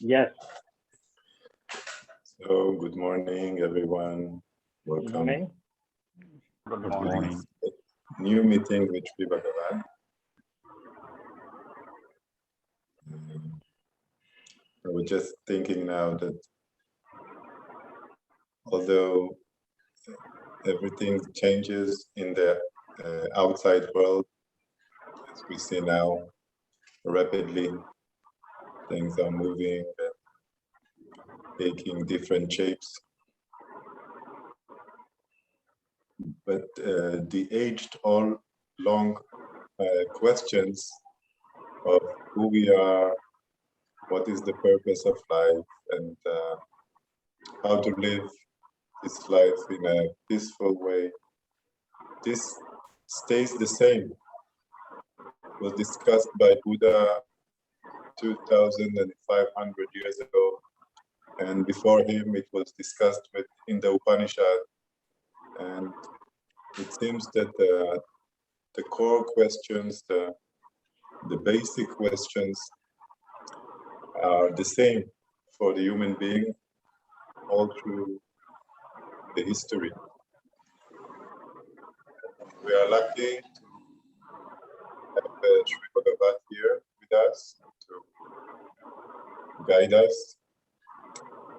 Yes. So, good morning, everyone. Welcome. Good morning. Good to morning. this new meeting with Bagavath. I was just thinking now that although everything changes in the outside world, as we see now, rapidly, things are moving and taking different shapes. But the age-old long questions of who we are, what is the purpose of life, and how to live this life in a peaceful way, this stays the same. It was discussed by Buddha 2,500 years ago, and before him it was discussed in the Upanishad, and it seems that the core questions, the basic questions are the same for the human being all through the history. We are lucky to have Sri Bagavath here with us to guide us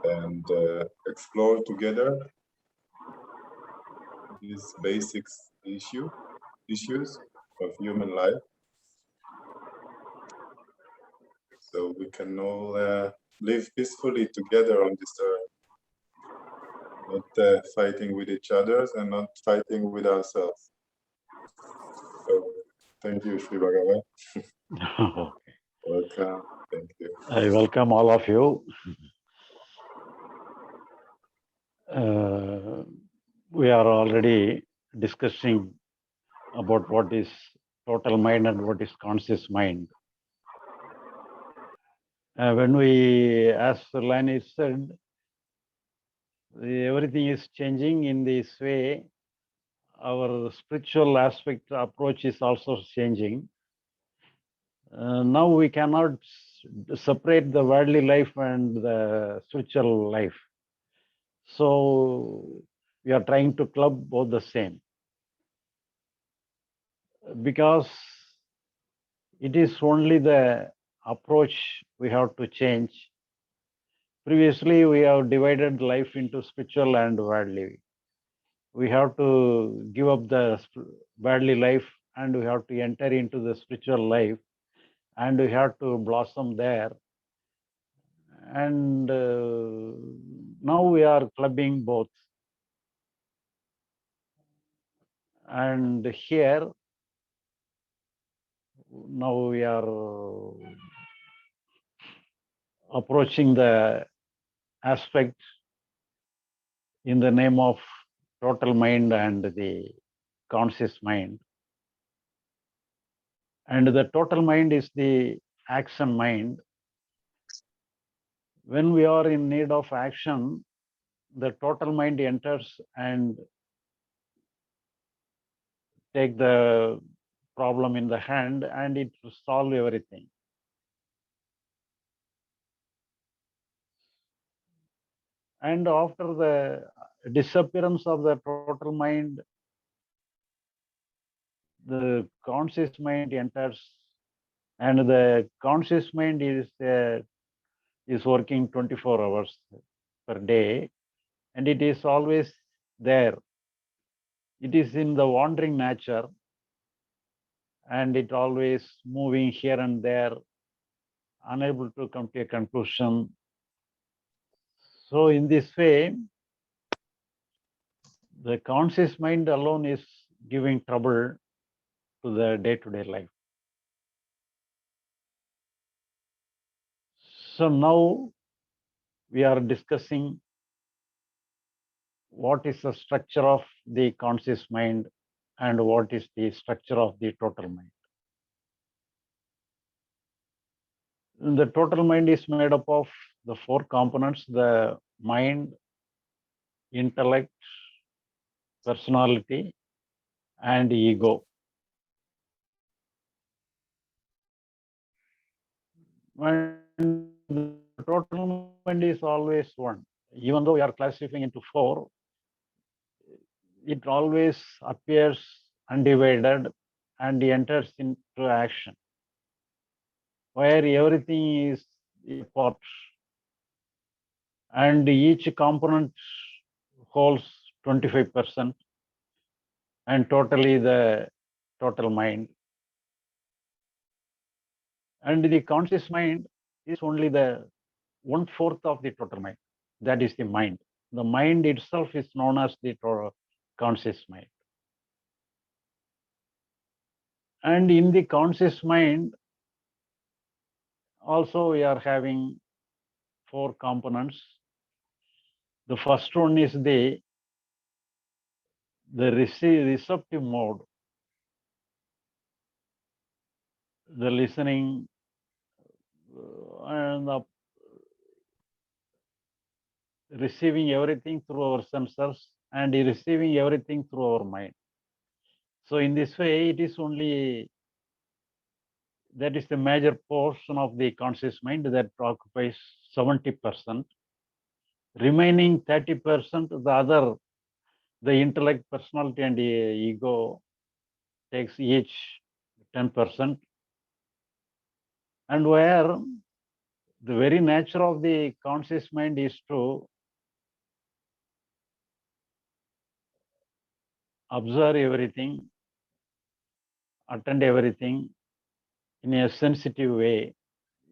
and explore together these basic issues of human life, so we can all live peacefully together on this earth, not fighting with each other and not fighting with ourselves. So, thank you, Sri Bagavath. Welcome. Thank you. I welcome all of you. We are already discussing about what is total mind and what is conscious mind. When we, as Lani said, everything is changing in this way, our spiritual aspect approach is also changing. Now we cannot separate the worldly life and the spiritual life. So we are trying to club both the same, because it is only the approach we have to change. Previously, we have divided life into spiritual and worldly. We have to give up the worldly life and we have to enter into the spiritual life, and we have to blossom there. And now we are clubbing both. And here, now we are approaching the aspect in the name of total mind and the conscious mind. And the total mind is the action mind. When we are in need of action, the total mind enters and take the problem in the hand, and it will solve everything. And after the disappearance of the total mind, the conscious mind enters, and the conscious mind is working 24 hours per day, and it is always there. It is in the wandering nature, and it always moving here and there, unable to come to a conclusion. So in this way, the conscious mind alone is giving trouble to the day-to-day life. So now we are discussing what is the structure of the conscious mind and what is the structure of the total mind. The total mind is made up of the four components: the mind, intellect, personality, and ego. And total mind is always one. Even though we are classifying into four, it always appears undivided and enters into action, where everything is a part and each component holds 25% and totally the total mind. And the conscious mind is only the 1/4 of the total mind. That is the mind. The mind itself is known as the conscious mind. And in the conscious mind, also we are having four components. The first one is the receptive mode, the listening and the receiving everything through our sensors and receiving everything through our mind. So in this way, it is only, that is the major portion of the conscious mind that occupies 70%. Remaining 30%, the other, the intellect, personality, and the ego takes each 10%. And where the very nature of the conscious mind is to observe everything, attend everything in a sensitive way.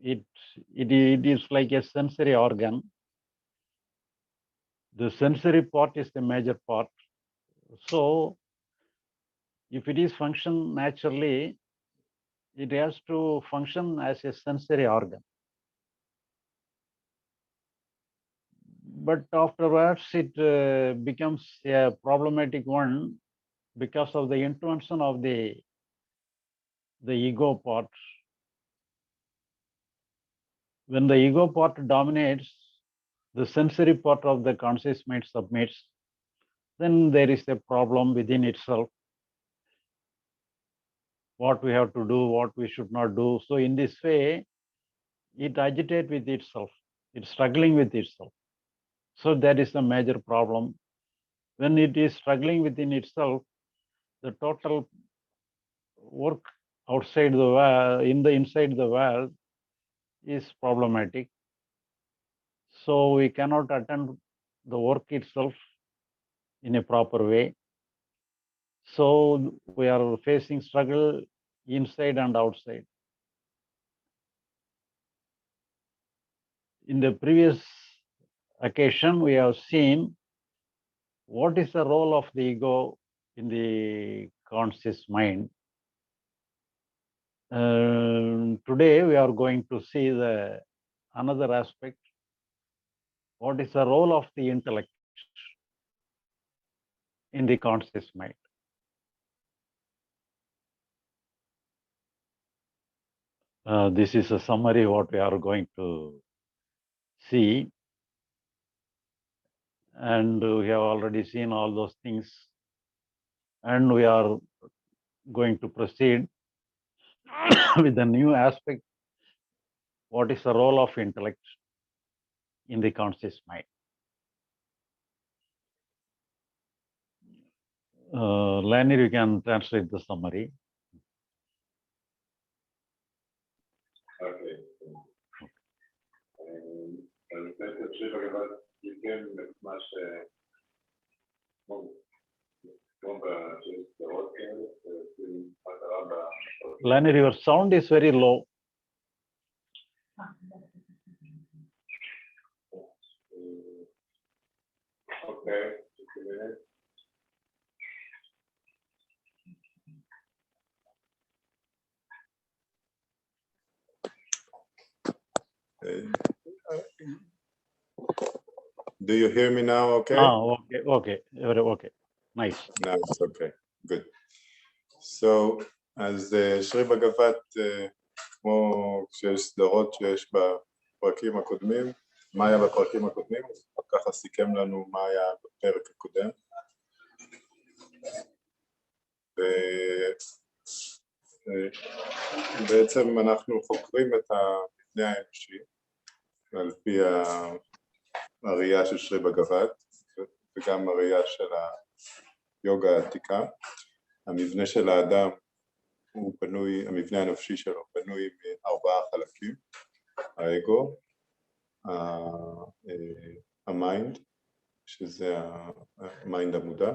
It is like a sensory organ. The sensory part is the major part. So if it is function naturally, it has to function as a sensory organ. But afterwards, it becomes a problematic one because of the intervention of the ego part. When the ego part dominates, the sensory part of the conscious mind submits, then there is a problem within itself. What we have to do, what we should not do. So in this way, it agitates with itself. It's struggling with itself. So that is the major problem. When it is struggling within itself, the total work outside the world, inside the world, is problematic. So we cannot attend the work itself in a proper way. So we are facing struggle inside and outside. In the previous occasion, we have seen what is the role of the ego in the conscious mind. Today, we are going to see another aspect. What is the role of the intellect in the conscious mind? This is a summary what we are going to see. And we have already seen all those things. And we are going to proceed with a new aspect. What is the role of intellect in the conscious mind? Lanir, you can translate the summary. Okay. Bagavath, you can much Lanir, your sound is very low. Okay, just a minute. Do you hear me now? Okay. Okay. Nice. Now it's okay. Good. So, אז שרי בגבת, כמו שיש סדרות שיש בפרקים הקודמים, מה היה בפרקים הקודמים, ככה סיכם לנו מה היה בפרק הקודם. ובעצם אנחנו חוקרים את המבנה האנושי, על פי הראייה של שרי בגבת וגם הראייה של היוגה העתיקה. המבנה של האדם הוא בנוי, המבנה הנפשי שלו בנוי מארבעה חלקים: האגו, המיינד, שזה המיינד המודע,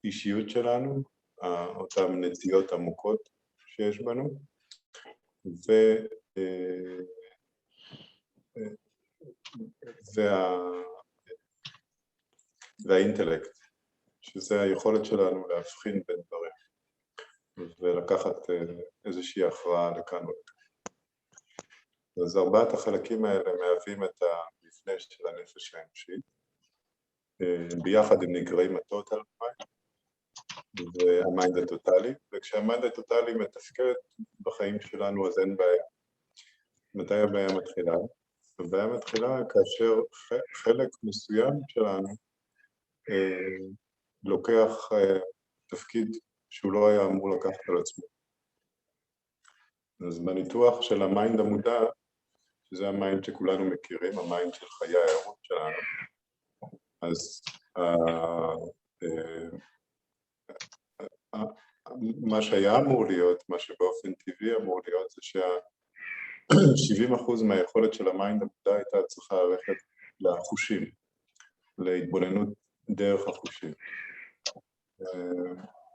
האישיות שלנו, אותן נטיות עמוקות שיש בנו, והאינטלקט, שזה היכולת שלנו להבחין בין דברים ולקחת איזושהי הכרעה לכאן ולכאן. אז ארבעת החלקים האלה מהווים את המבנה של הנפש האנושית. ביחד הם נקראים הטוטל מיינד והמיינד הטוטלי, וכשהמיינד הטוטלי מתפקד בחיים שלנו אז אין בעיה. מתי הבעיה מתחילה? הבעיה מתחילה כאשר חלק מסוים שלנו לוקח תפקיד שהוא לא היה אמור לקחת על עצמו. אז בניתוח של המיינד המודע, שזה המיינד שכולנו מכירים, המיינד של חיי הערות שלנו, אז מה שהיה אמור להיות, מה שבאופן טבעי אמור להיות, זה שה-70% מהיכולת של המיינד המודע הייתה צריכה ללכת לחושים, להתבוננות דרך החושים.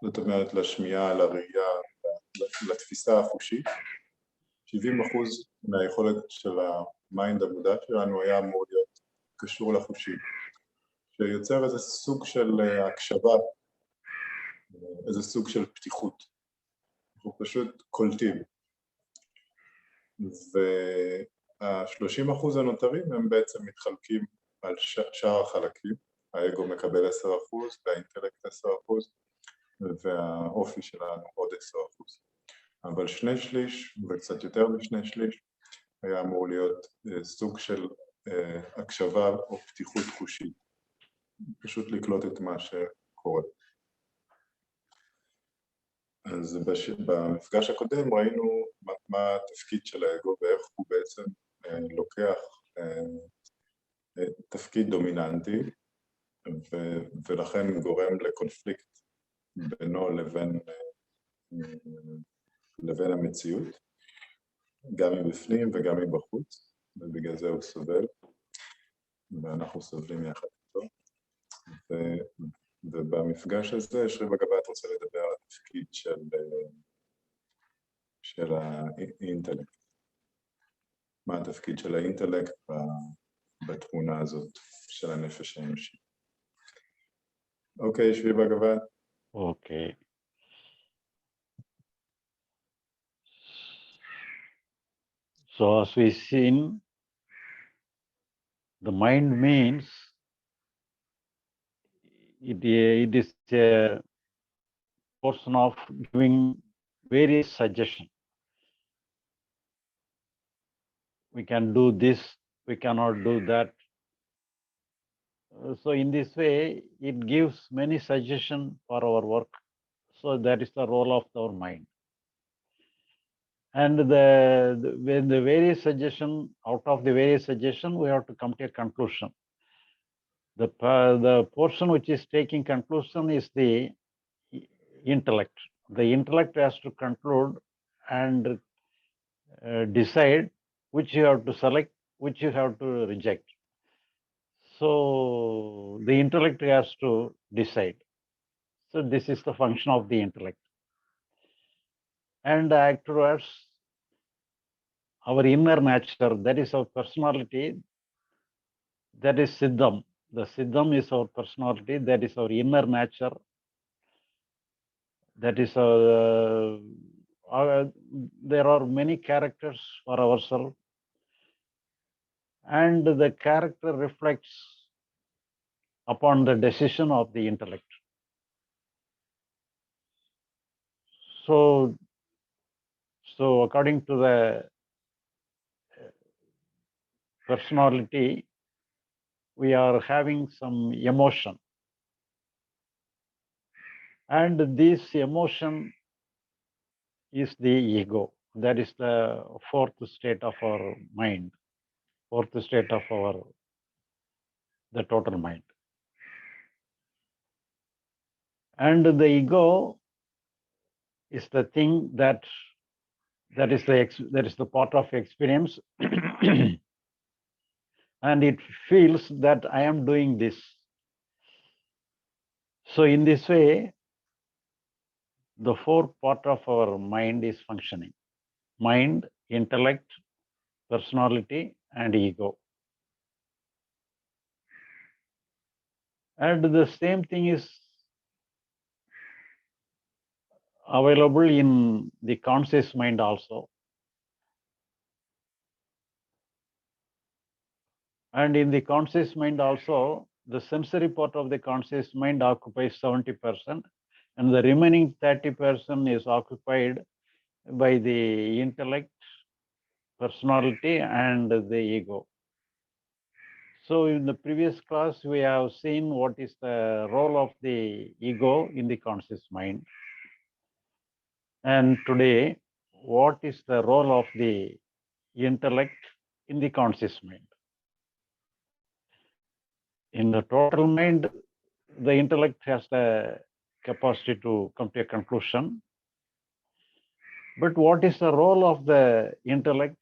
זאת אומרת, לשמיעה, לראייה, לתפיסה החושית. 70% מהיכולת של המיינד המודע שלנו היה אמור להיות קשור לחושים, שיוצר איזה סוג של הקשבה, איזה סוג של פתיחות. אנחנו פשוט קולטים. וה-30% הנותרים הם בעצם מתחלקים על שאר החלקים. האגו מקבל 10% והאינטלקט 10%, והאופי שלנו עוד 10%. אבל 2/3 וקצת יותר מ2/3 היה אמור להיות סוג של הקשבה או פתיחות חושית. פשוט לקלוט את מה שקורה. אז במפגש הקודם ראינו מה התפקיד של האגו ואיך הוא בעצם לוקח תפקיד דומיננטי, ולכן גורם לקונפליקט בינו לבין המציאות, גם מבפנים וגם מבחוץ, ובגלל זה הוא סובל, ואנחנו סובלים יחד איתו. ובמפגש הזה שרי בגבת רוצה לדבר על התפקיד של האינטלקט. מה התפקיד של האינטלקט בתמונה הזאת של הנפש האנושי. אוקיי, שרי בגבת. Okay. So as we seen, the mind means it is a portion of giving various suggestions. We can do this, we cannot do that. So in this way, it gives many suggestions for our work. So that is the role of our mind. And when the various suggestion, out of the various suggestion, we have to come to a conclusion. The portion which is taking conclusion is the intellect. The intellect has to conclude and decide which you have to select, which you have to reject. So the intellect has to decide. So this is the function of the intellect. And afterwards, our inner nature, that is our personality, that is Siddham. The Siddham is our personality, that is our inner nature, that is there are many characters for ourselves, and the character reflects upon the decision of the intellect. So according to the personality, we are having some emotion. And this emotion is the ego. That is the fourth state of our mind, fourth state of the total mind. And the ego is the thing that is the part of experience, and it feels that I am doing this. So in this way, the four part of our mind is functioning: mind, intellect, personality, and ego. And the same thing is available in the conscious mind also. And in the conscious mind also, the sensory part of the conscious mind occupies 70%, and the remaining 30% is occupied by the intellect, personality, and the ego. So in the previous class, we have seen what is the role of the ego in the conscious mind. And today, what is the role of the intellect in the conscious mind? In the total mind, the intellect has the capacity to come to a conclusion. But what is the role of the intellect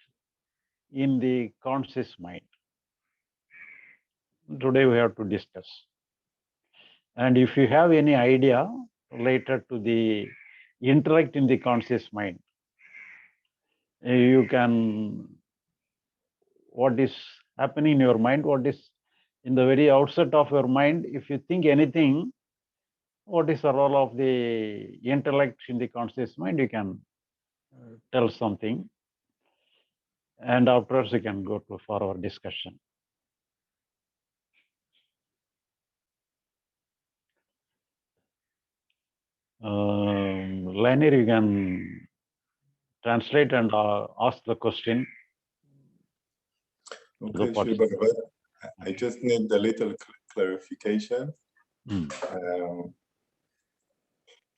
in the conscious mind? Today we have to discuss. And if you have any idea related to the intellect in the conscious mind, you can, what is happening in your mind, what is in the very outset of your mind, if you think anything, what is the role of the intellect in the conscious mind, you can tell something. And afterwards you can go for our discussion. Lanier, you can translate and ask the question. Okay, Shri Bagavath, I just need a little clarification.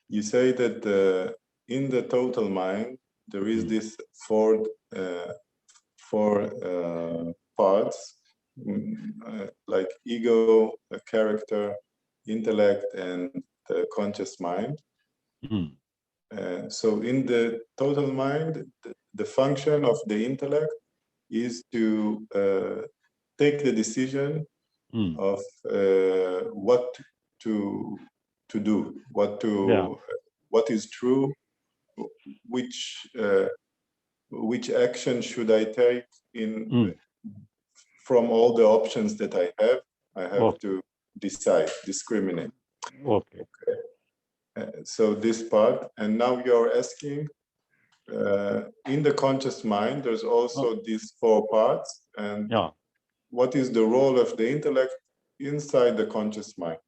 You say that in the total mind, there is this four parts, like ego, character, intellect, and the conscious mind. So in the total mind, the function of the intellect is to take the decision of what to do, what is true, which action should I take in from all the options that I have to decide, discriminate. Okay. So this part, and now you're asking, in the conscious mind, there's also these four parts, and what is the role of the intellect inside the conscious mind?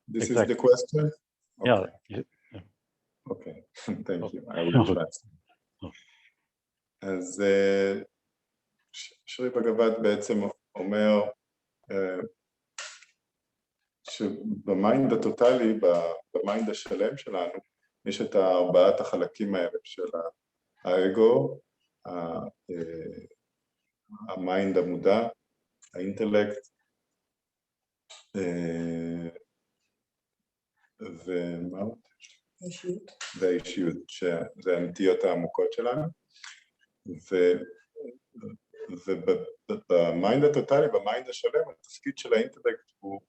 This is the question? Okay. Okay, thank you. I will translate. אז שרי בגבת בעצם אומר שבמיינד הטוטלי, במיינד השלם שלנו, יש את ארבעת החלקים האלה של האגו, המיינד המודע, האינטלקט, והאישיות, שזה הנטיות העמוקות שלנו. ובמיינד הטוטלי, במיינד השלם, התפקיד של האינטלקט הוא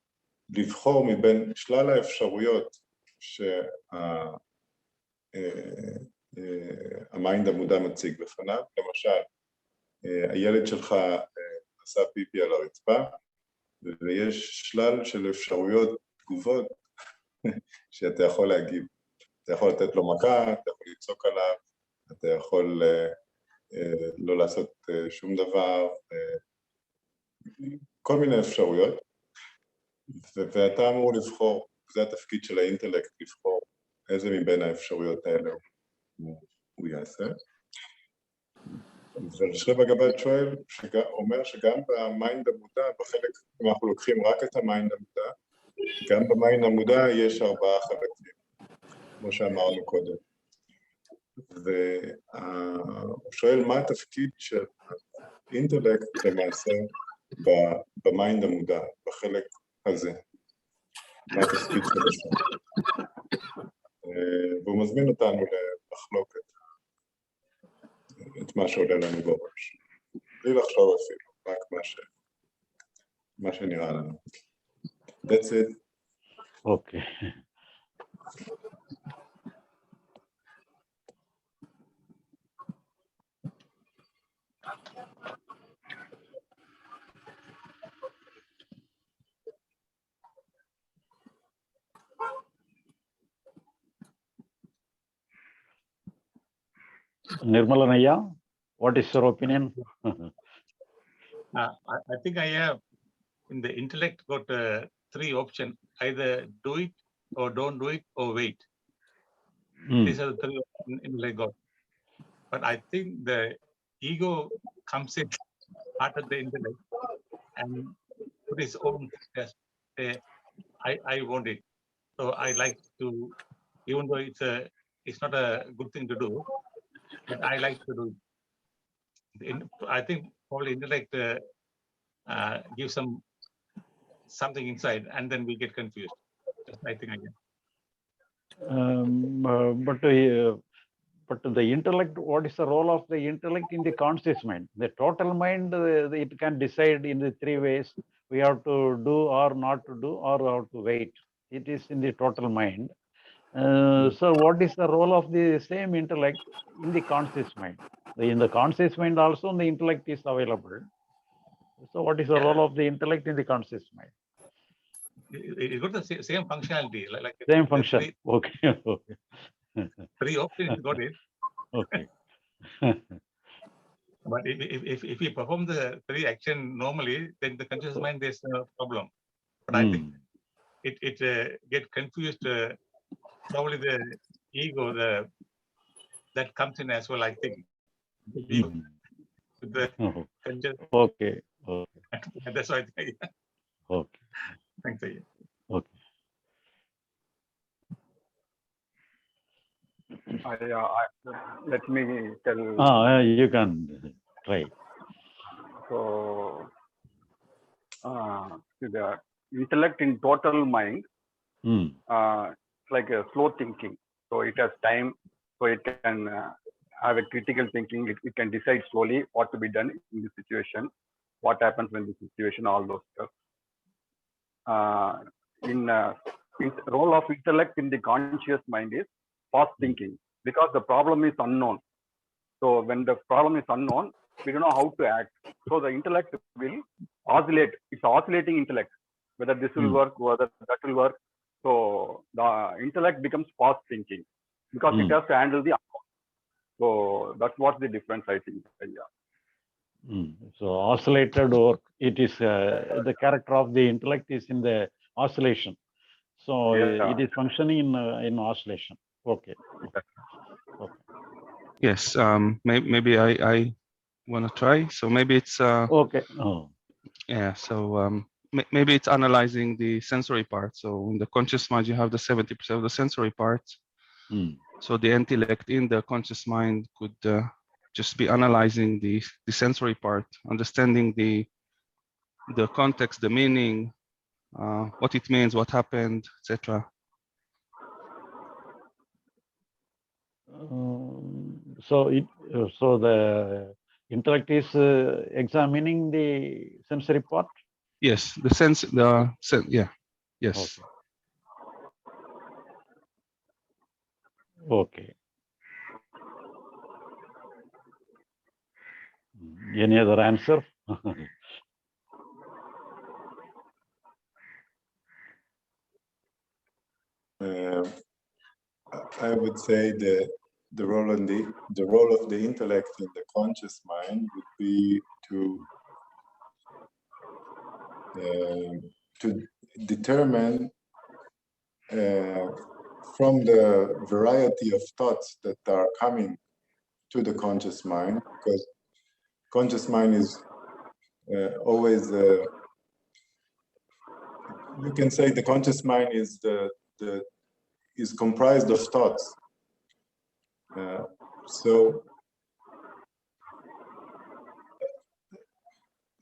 לבחור מבין שלל האפשרויות שהמיינד המודע מציג בפניו. למשל, הילד שלך עשה פיפי על הרצפה, ויש שלל של אפשרויות תגובות שאתה יכול להגיב. אתה יכול לתת לו מכה, אתה יכול לצעוק עליו, אתה יכול לא לעשות שום דבר, כל מיני אפשרויות, ואתה אמור לבחור, זה התפקיד של האינטלקט, לבחור איזה מבין האפשרויות האלה הוא יעשה. ושרי בגבת שואל, אומר שגם במיינד המודע, בחלק, אם אנחנו לוקחים רק את המיינד המודע, גם במיינד המודע יש 4 חלקים, כמו שאמרנו קודם. הוא שואל מה התפקיד של אינטלקט למעשה במיינד המודע, בחלק הזה. מה התפקיד שלו שם. והוא מזמין אותנו לחלוק את מה שעולה לנו בראש. בלי לחשוב אפילו, רק מה שנראה לנו. That's it. אוקיי. Nirmalanaya, what is your opinion? I think I have in the intellect got 3 options: either do it or don't do it or wait. These are the 3 options in intellect got. But I think the ego comes in after the intellect and put its own test. I want it, so I like to, even though it's not a good thing to do, but I like to do it. I think probably intellect gives something inside, and then we get confused. I think again. But the intellect, what is the role of the intellect in the conscious mind? The total mind, it can decide in the 3 ways. We have to do or not to do, or have to wait. It is in the total mind. So what is the role of the same intellect in the conscious mind? In the conscious mind also, the intellect is available. So what is the role of the intellect in the conscious mind? It got the same functionality, like same function. Okay. 3 options got it. Okay. But if we perform the 3 action normally, then the conscious mind there's no problem. But I think it get confused. Probably the ego that comes in as well. I think. Okay. That's why I think. Okay. Thanks. Okay. Let me tell. You can try. So, the intellect in total mind, it's like a slow thinking. So it has time, so it can have a critical thinking. It can decide slowly what to be done in this situation, what happens when the situation, all those stuff. In role of intellect in the conscious mind is fast thinking, because the problem is unknown. So when the problem is unknown, we don't know how to act. So the intellect will oscillate. It's oscillating intellect, whether this will work, whether that will work. So the intellect becomes fast thinking because it has to handle the unknown. So that's what the difference, I think. Yeah. So oscillated work, it is the character of the intellect is in the oscillation. So it is functioning in oscillation. Okay. Yes. Maybe I want to try. So maybe it's okay. Yeah. So maybe it's analyzing the sensory part. So in the conscious mind, you have the 70% of the sensory part. So the intellect in the conscious mind could just be analyzing the sensory part, understanding the context, the meaning, what it means, what happened, etc. So the intellect is examining the sensory part. Yes, yeah, yes. Okay. Any other answer? I would say the role of the intellect in the conscious mind would be to determine from the variety of thoughts that are coming to the conscious mind, because conscious mind is always you can say the conscious mind is is comprised of thoughts. So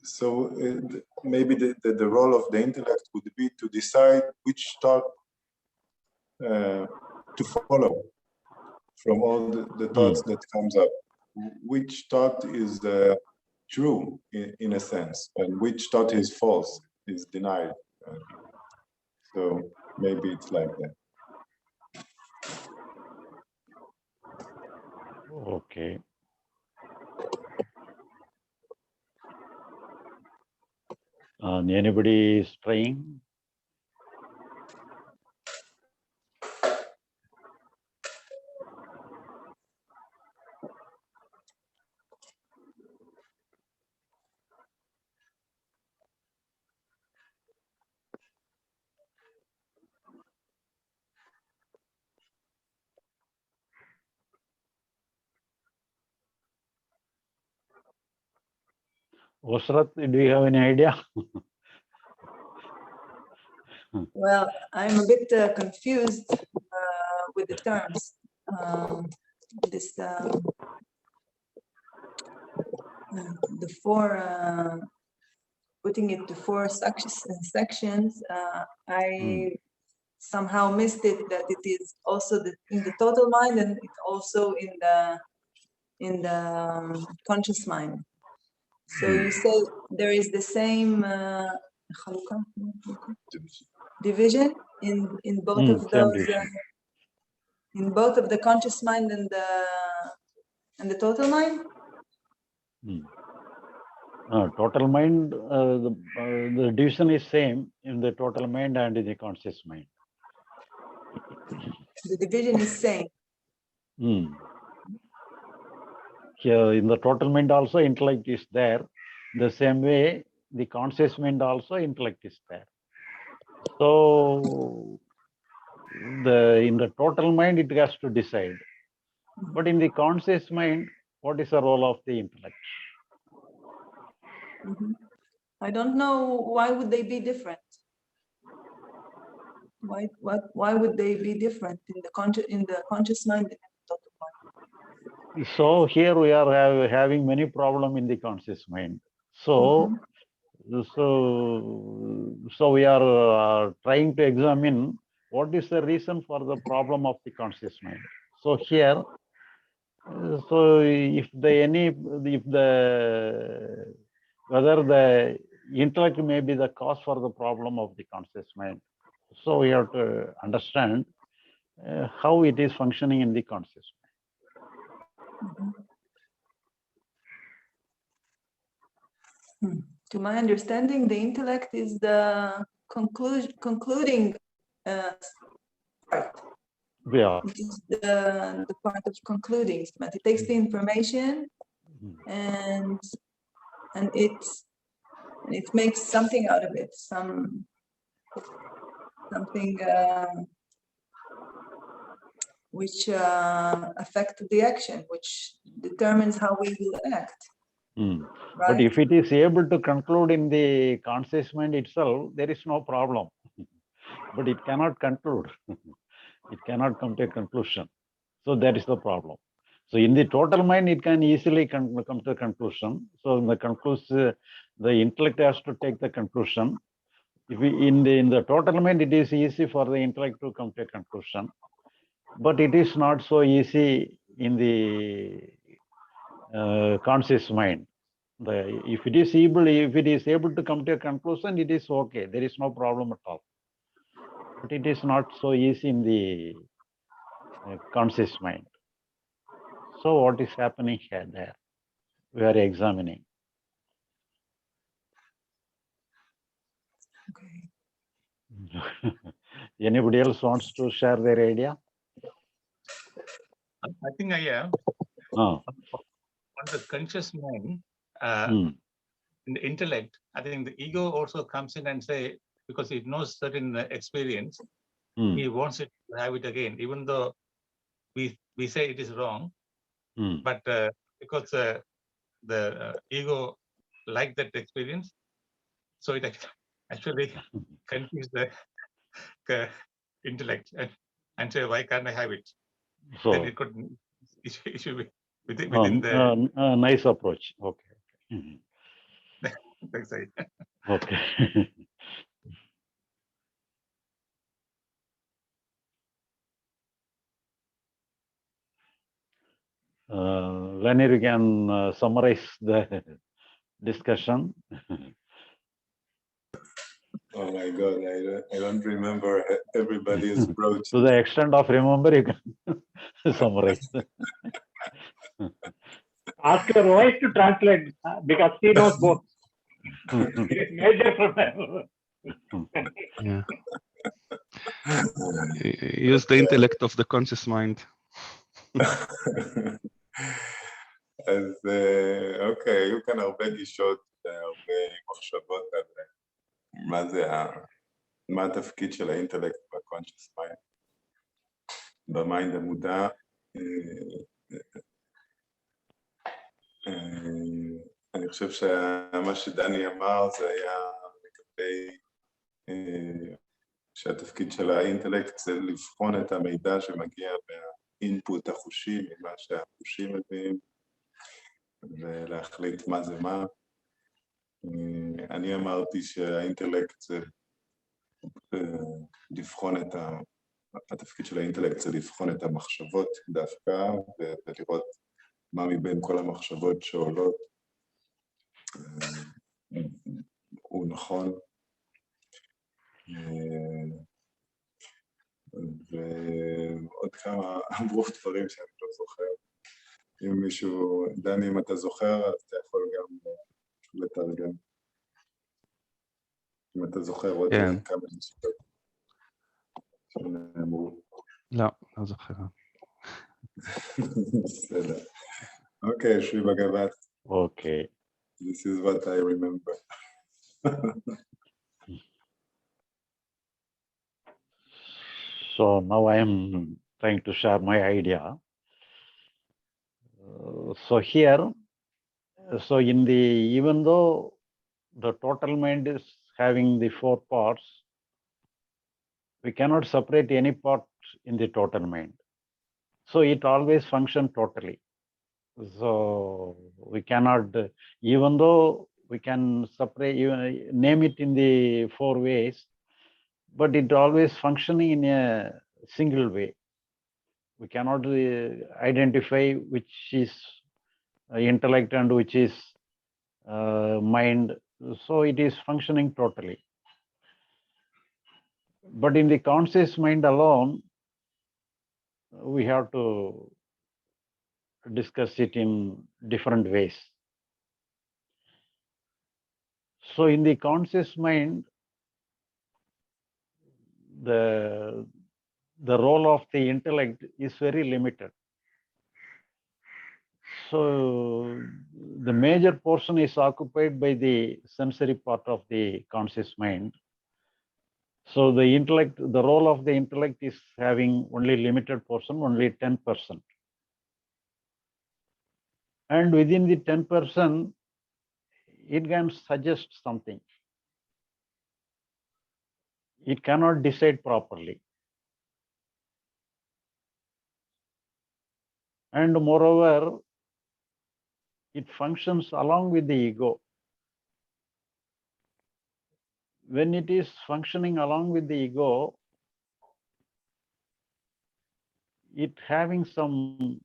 So maybe the role of the intellect would be to decide which thought to follow from all the thoughts that comes up. Which thought is true in a sense, and which thought is false, is denied. So maybe it's like that. Okay. Anybody is trying? Osrat, do you have any idea? Well, I'm a bit confused with the terms. The four, putting it to four sections, I somehow missed it, that it is also in the total mind, and it's also in the conscious mind. So you say there is the same division in both of those, in both of the conscious mind and the total mind. Total mind, the division is same in the total mind and in the conscious mind. The division is same. Here in the total mind also intellect is there. The same way the conscious mind also intellect is there. So in the total mind it has to decide. But in the conscious mind, what is the role of the intellect? I don't know, why would they be different? Why would they be different in the conscious mind and the total mind? So here we are having many problems in the conscious mind. So we are trying to examine what is the reason for the problem of the conscious mind. So here, whether the intellect may be the cause for the problem of the conscious mind. So we have to understand how it is functioning in the conscious mind. To my understanding, the intellect is the concluding part. Yeah. It is the part of concluding, but it takes the information and it makes something out of it, something which affects the action, which determines how we will act. Right? But if it is able to conclude in the conscious mind itself, there is no problem. But it cannot conclude. It cannot come to a conclusion. So that is the problem. So in the total mind, it can easily come to a conclusion. So in the intellect has to take the conclusion. If in the total mind, it is easy for the intellect to come to a conclusion, but it is not so easy in the conscious mind. If it is able to come to a conclusion, it is okay. There is no problem at all. But it is not so easy in the conscious mind. So what is happening here? There, we are examining. okay. Anybody else wants to share their idea? I think I am. Oh. On the conscious mind, in the intellect, I think the ego also comes in and say, because it knows certain experience, he wants it to have it again, even though we say it is wrong. But because the ego liked that experience, so it actually confuses the intellect and say, why can't I have it? So then it should be within the nice approach. Okay. Thanks, Sai. Okay. Lenny, you can summarize the discussion. Oh my God, I don't remember everybody's approach. To the extent of remember, you can summarize. Ask your wife to translate because she knows both. Major problem. Yeah. Use the intellect of the conscious mind. אז אוקיי, היו כאן הרבה גישות, הרבה מחשבות על מה התפקיד של האינטלקט ב-conscious mind, במיינד המודע. אני חושב שמה שדני אמר זה היה לגבי שהתפקיד של האינטלקט זה לבחון את המידע שמגיע מהאינפוט החושי, ממה שהחושים מביאים, ולהחליט מה זה מה. אני אמרתי שהאינטלקט זה לבחון את התפקיד של האינטלקט זה לבחון את המחשבות דווקא, ולראות מה מבין כל המחשבות שעולות הוא נכון. ועוד כמה אמרו דברים שאני לא זוכר. אם מישהו, דני, אם אתה זוכר, אז אתה יכול גם לתרגם. אם אתה זוכר עוד כמה נשיאות שנאמרו. לא, לא זוכר. בסדר. אוקיי, שרי בגבת. Okay. This is what I remember. So now I am trying to share my idea. So here, so in the, even though the total mind is having the 4 parts, we cannot separate any part in the total mind. So it always functions totally. So we cannot, even though we can separate, name it in the 4 ways, but it always functioning in a single way. We cannot identify which is intellect and which is mind. So it is functioning totally. But in the conscious mind alone, we have to discuss it in different ways. So in the conscious mind, the role of the intellect is very limited. So the major portion is occupied by the sensory part of the conscious mind. So the intellect, the role of the intellect is having only limited portion, only 10%. And within the 10%, it can suggest something. It cannot decide properly. And moreover, it functions along with the ego. When it is functioning along with the ego, it having some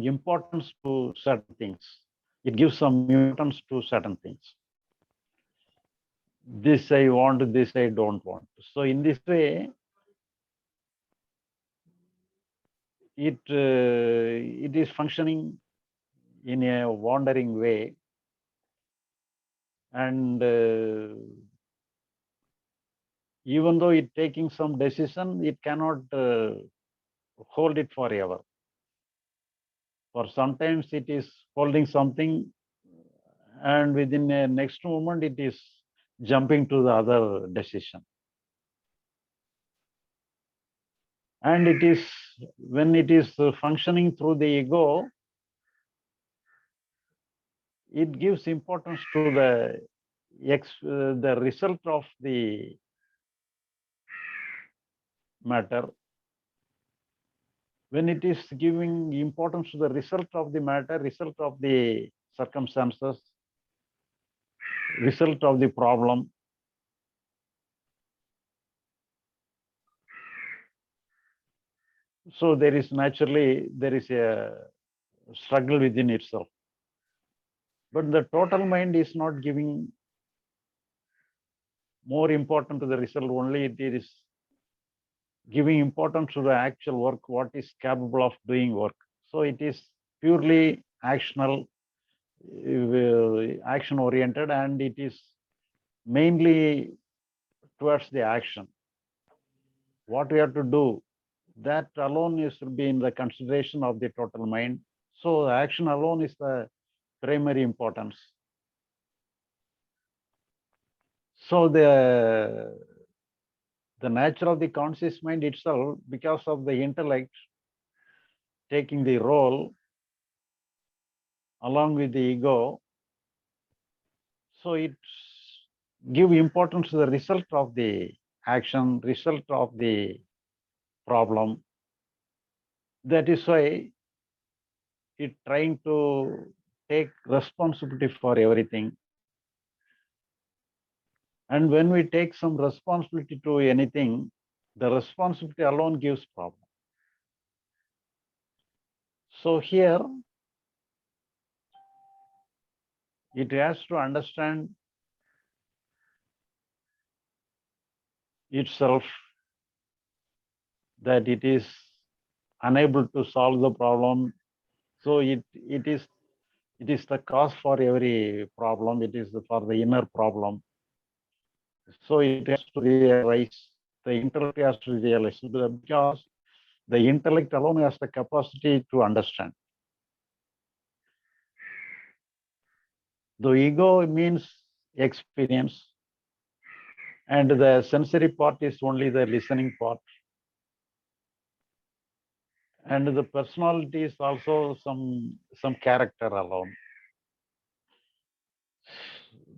importance to certain things. It gives some importance to certain things. This I want, this I don't want. So in this way, it is functioning in a wandering way, and even though it taking some decision, it cannot hold it forever. For sometimes it is holding something, and within the next moment it is jumping to the other decision. And it is, when it is functioning through the ego, it gives importance to the result of the matter. When it is giving importance to the result of the matter, result of the circumstances, result of the problem. So there is a struggle within itself. But the total mind is not giving more important to the result, only it is giving importance to the actual work, what is capable of doing work. So it is purely action oriented, and it is mainly towards the action. What we have to do, that alone is to be in the consideration of the total mind. So the action alone is the primary importance. So the nature of the conscious mind itself, because of the intellect taking the role along with the ego, so it give importance to the result of the action, result of the problem. That is why it trying to take responsibility for everything. And when we take some responsibility to anything, the responsibility alone gives problem. So here, it has to understand itself that it is unable to solve the problem. So it is the cause for every problem. It is for the inner problem. So it has to realize, the intellect has to realize, because the intellect alone has the capacity to understand. The ego means experience, and the sensory part is only the listening part. And the personality is also some character alone.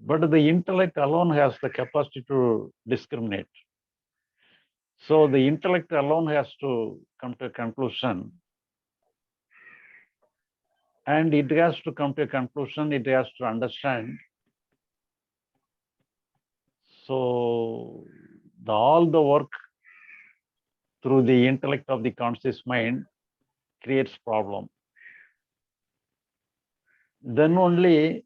But the intellect alone has the capacity to discriminate. So the intellect alone has to come to a conclusion. And it has to come to a conclusion, it has to understand. So all the work through the intellect of the conscious mind creates problem. Then only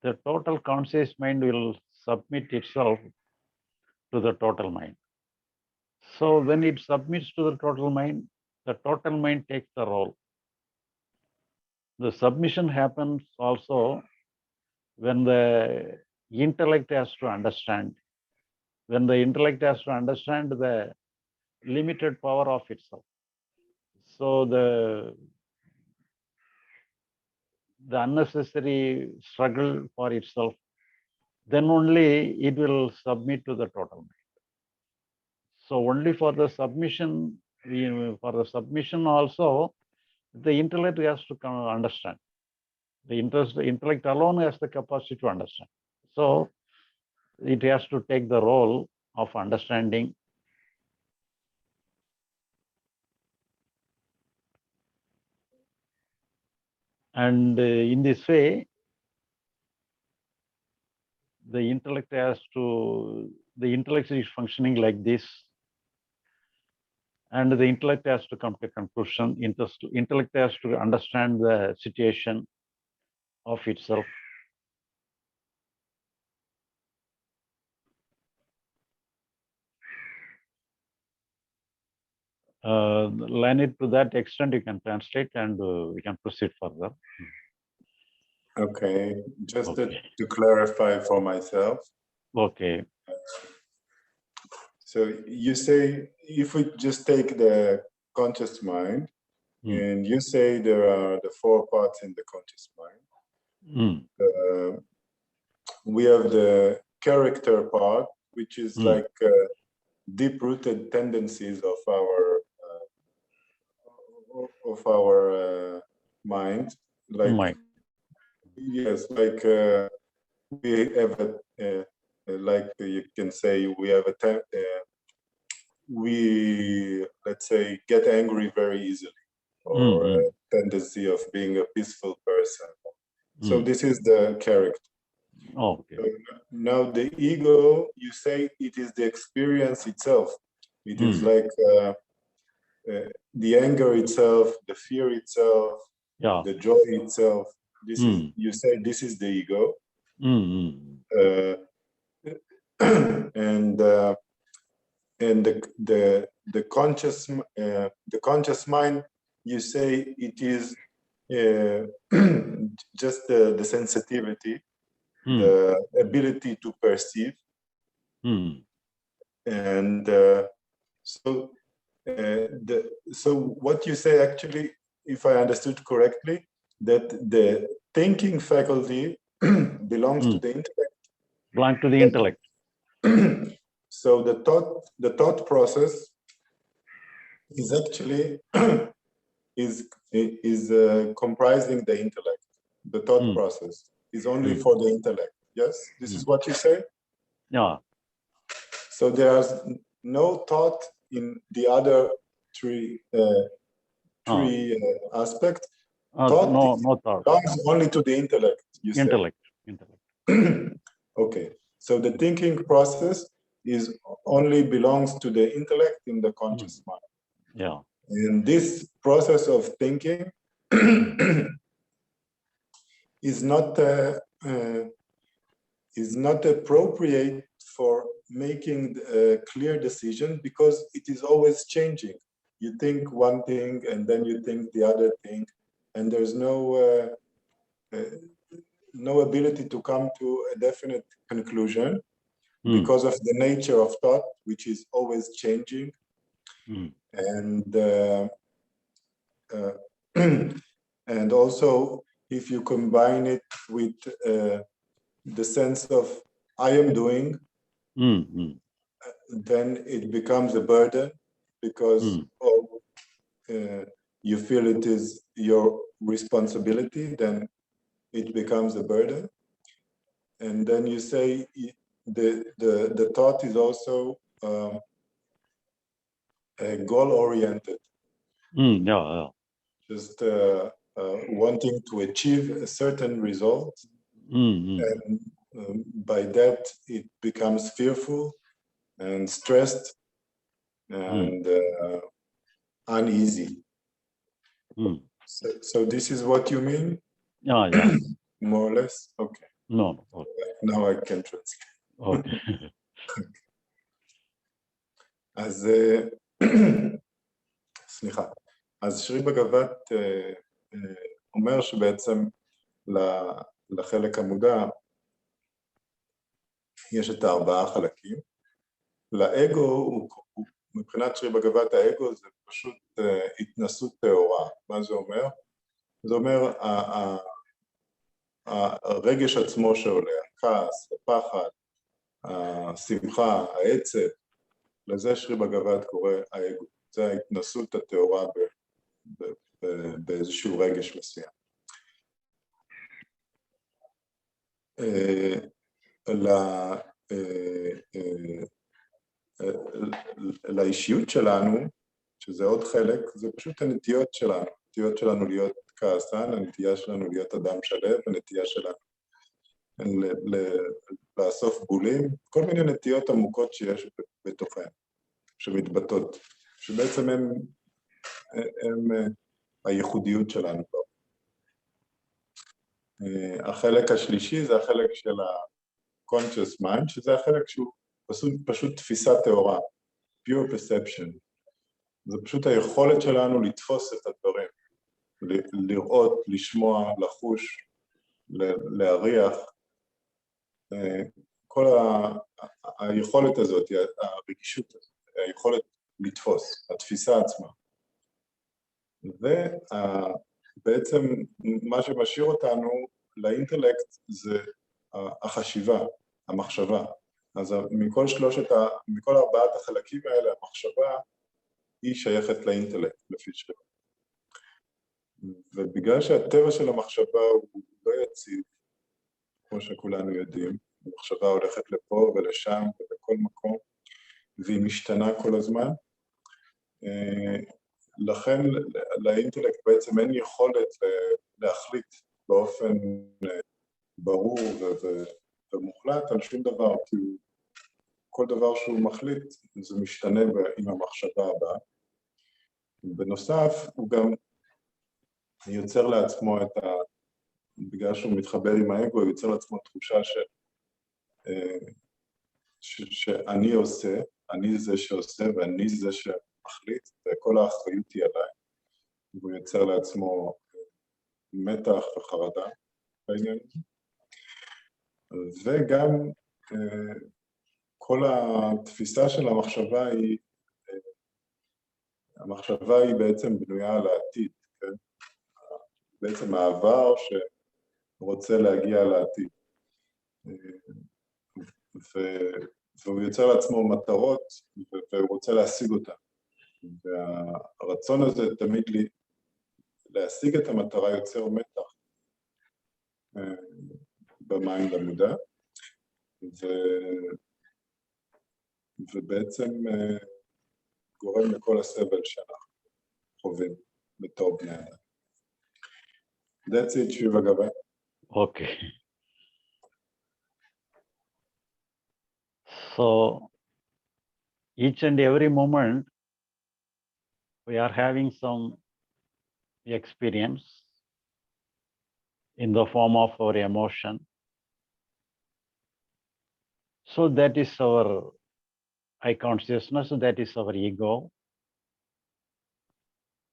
the total conscious mind will submit itself to the total mind. So when it submits to the total mind takes the role. The submission happens also when the intellect has to understand. When the intellect has to understand the limited power of itself. So the unnecessary struggle for itself, then only it will submit to the total mind. So only for the submission, also, the intellect has to understand. The intellect alone has the capacity to understand. So it has to take the role of understanding. And in this way, the intellect is functioning like this. And the intellect has to come to a conclusion. Intellect has to understand the situation of itself. Learn it to that extent, you can translate, and we can proceed further. Okay, just to clarify for myself. Okay. So you say, if we just take the conscious mind, and you say there are the four parts in the conscious mind. We have the character part, which is like deep-rooted tendencies of our mind. Like, yes, like we have like you can say we have we, let's say, get angry very easily, or a tendency of being a peaceful person. So this is the character. Okay. So now the ego, you say it is the experience itself. It is like the anger itself, the fear itself, Yeah. the joy itself. This is, you say this is the ego. And the conscious mind, you say it is just the sensitivity, the ability to perceive, and so what you say actually, if I understood correctly, that the thinking faculty belongs to the intellect. Belong to the intellect. So the thought process is actually is comprising the intellect. The thought process is only for the intellect. Yes, this is what you say. Yeah. So there's no thought in the other three aspects. Thought no thought. belongs only to the intellect. You say. Intellect. Okay. So the thinking process is only belongs to the intellect in the conscious mind. Yeah. And this process of thinking is not appropriate for making a clear decision, because it is always changing. You think one thing and then you think the other thing, and there's no ability to come to a definite conclusion because of the nature of thought, which is always changing. And and also, if you combine it with the sense of I am doing, then it becomes a burden, because you feel it is your responsibility, then it becomes a burden. And then you say the thought is also goal-oriented. Yeah. Just wanting to achieve a certain result, and by that it becomes fearful and stressed and uneasy. So this is what you mean? Yeah. More or less? Okay. No. Okay. Now I can translate. Okay. אז סליחה. אז שרי בגבת אומר שבעצם לחלק המודע יש את 4 חלקים. לאגו, מבחינת שרי בגבת, האגו זה פשוט התנסות טהורה. מה זה אומר? זה אומר הרגש עצמו שעולה, הכעס, הפחד, השמחה, העצב, לזה שרי בגבת קורא האגו. זה ההתנסות הטהורה באיזשהו רגש מסוים. לאישיות שלנו, שזה עוד חלק, זה פשוט הנטיות שלנו. הנטיות שלנו להיות כעסן, הנטייה שלנו להיות אדם שלב, הנטייה שלנו לאסוף בולים, כל מיני נטיות עמוקות שיש בתוכן, שמתבטאות, שבעצם הם הייחודיות שלנו פה. החלק השלישי זה החלק של ה-conscious mind, שזה החלק שהוא פשוט תפיסה טהורה, pure perception. זה פשוט היכולת שלנו לתפוס את הדברים, לראות, לשמוע, לחוש, להריח. כל היכולת הזאת, הרגישות הזאת, היכולת לתפוס, התפיסה עצמה. ובעצם מה שמשאיר אותנו לאינטלקט זה החשיבה, המחשבה. אז מכל 4 החלקים האלה, המחשבה היא שייכת לאינטלקט, לפי שלו. ובגלל שהטבע של המחשבה הוא לא יציב, כמו שכולנו יודעים, המחשבה הולכת לפה ולשם ובכל מקום, והיא משתנה כל הזמן, לכן לאינטלקט בעצם אין יכולת להחליט באופן ברור מוחלט על שום דבר, כי כל דבר שהוא מחליט זה משתנה עם המחשבה הבאה. בנוסף, הוא גם יוצר לעצמו בגלל שהוא מתחבר עם האגו, הוא יוצר לעצמו תחושה שאני עושה, אני זה שעושה ואני זה שמחליט, וכל האחריות היא עליי. והוא יוצר לעצמו מתח וחרדה בעניין. וגם כל התפיסה של המחשבה היא בעצם בנויה על העתיד, כן? בעצם העבר שרוצה להגיע לעתיד. והוא יוצר לעצמו מטרות והוא רוצה להשיג אותן. והרצון הזה תמיד להשיג את המטרה יוצר מתח במיינד המודע, ובעצם גורם לכל הסבל שאנחנו חווים בתור בני אדם. That's it, Shiva Gabay. Okay. So each and every moment we are having some experience in the form of our emotion. So that is our I consciousness, that is our ego.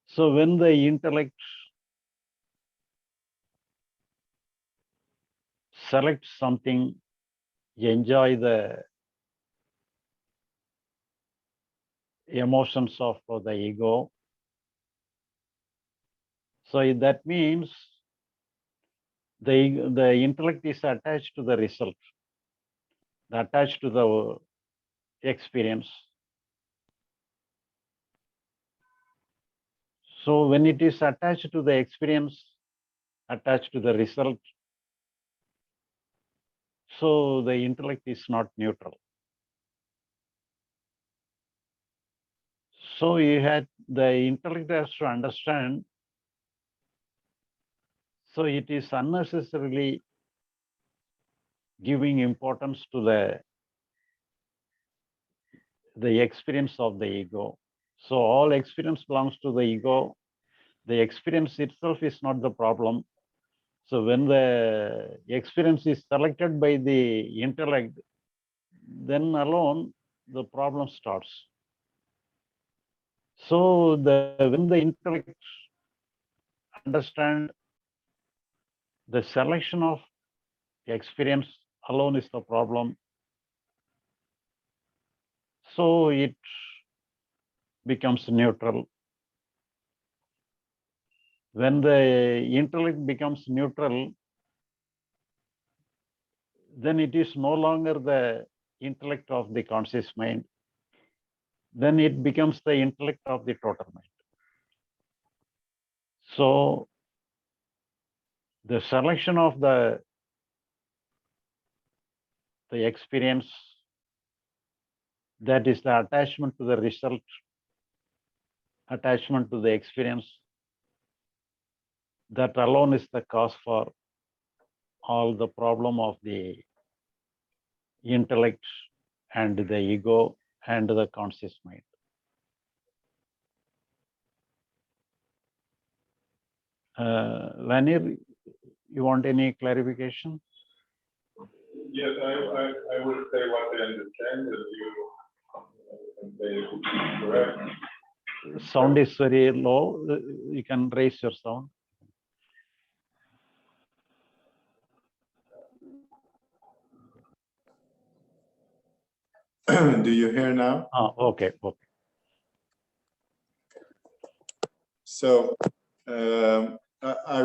So when the intellect selects something, enjoy the emotions of the ego. So that means the intellect is attached to the result, attached to the experience. So when it is attached to the experience, attached to the result, so the intellect is not neutral. So the intellect has to understand, so it is unnecessarily giving importance to the experience of the ego. So all experience belongs to the ego. The experience itself is not the problem. So when the experience is selected by the intellect, then alone the problem starts. So when the intellect understands the selection of the experience alone is the problem, so it becomes neutral. When the intellect becomes neutral, then it is no longer the intellect of the conscious mind. Then it becomes the intellect of the total mind. So the selection of the experience, that is the attachment to the result, attachment to the experience, that alone is the cause for all the problem of the intellect and the ego and the conscious mind. Vanir, you want any clarification? Yes, I will say what I understand, that you can say it correct. Sound is very low. You can raise your sound. Do you hear now? Okay. So I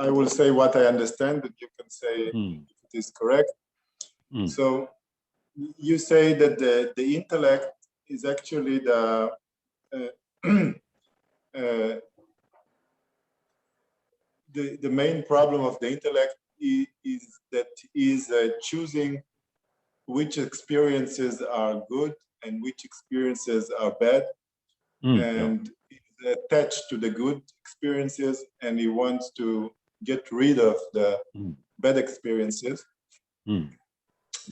will say what I understand, but you can say if it is correct. So you say that the intellect is actually the main problem of the intellect is that is choosing which experiences are good and which experiences are bad, and is attached to the good experiences, and he wants to get rid of the bad experiences.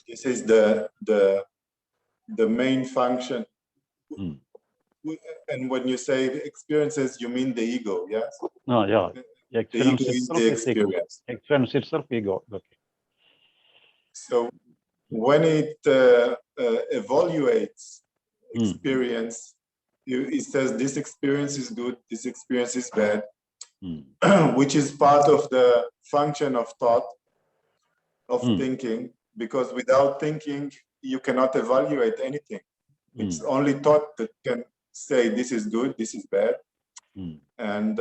This is the main function. And when you say experiences, you mean the ego, yes? No, yeah. The ego is the experience. Experience itself, ego. Okay. So when it evaluates experience, it says this experience is good, this experience is bad, which is part of the function of thought, of thinking, because without thinking, you cannot evaluate anything. It's only thought that can say this is good, this is bad. And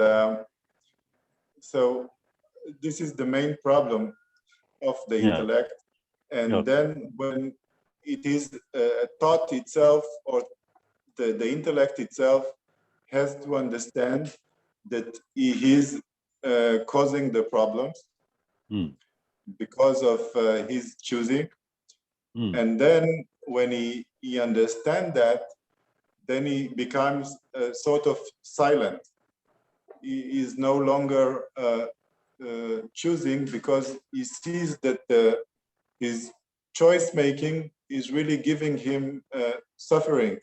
so this is the main problem of the intellect. And then when it is thought itself, or the intellect itself has to understand that he is causing the problems because of his choosing. And then when he understands that, then he becomes sort of silent. He is no longer choosing, because he sees that his choice making is really giving him suffering.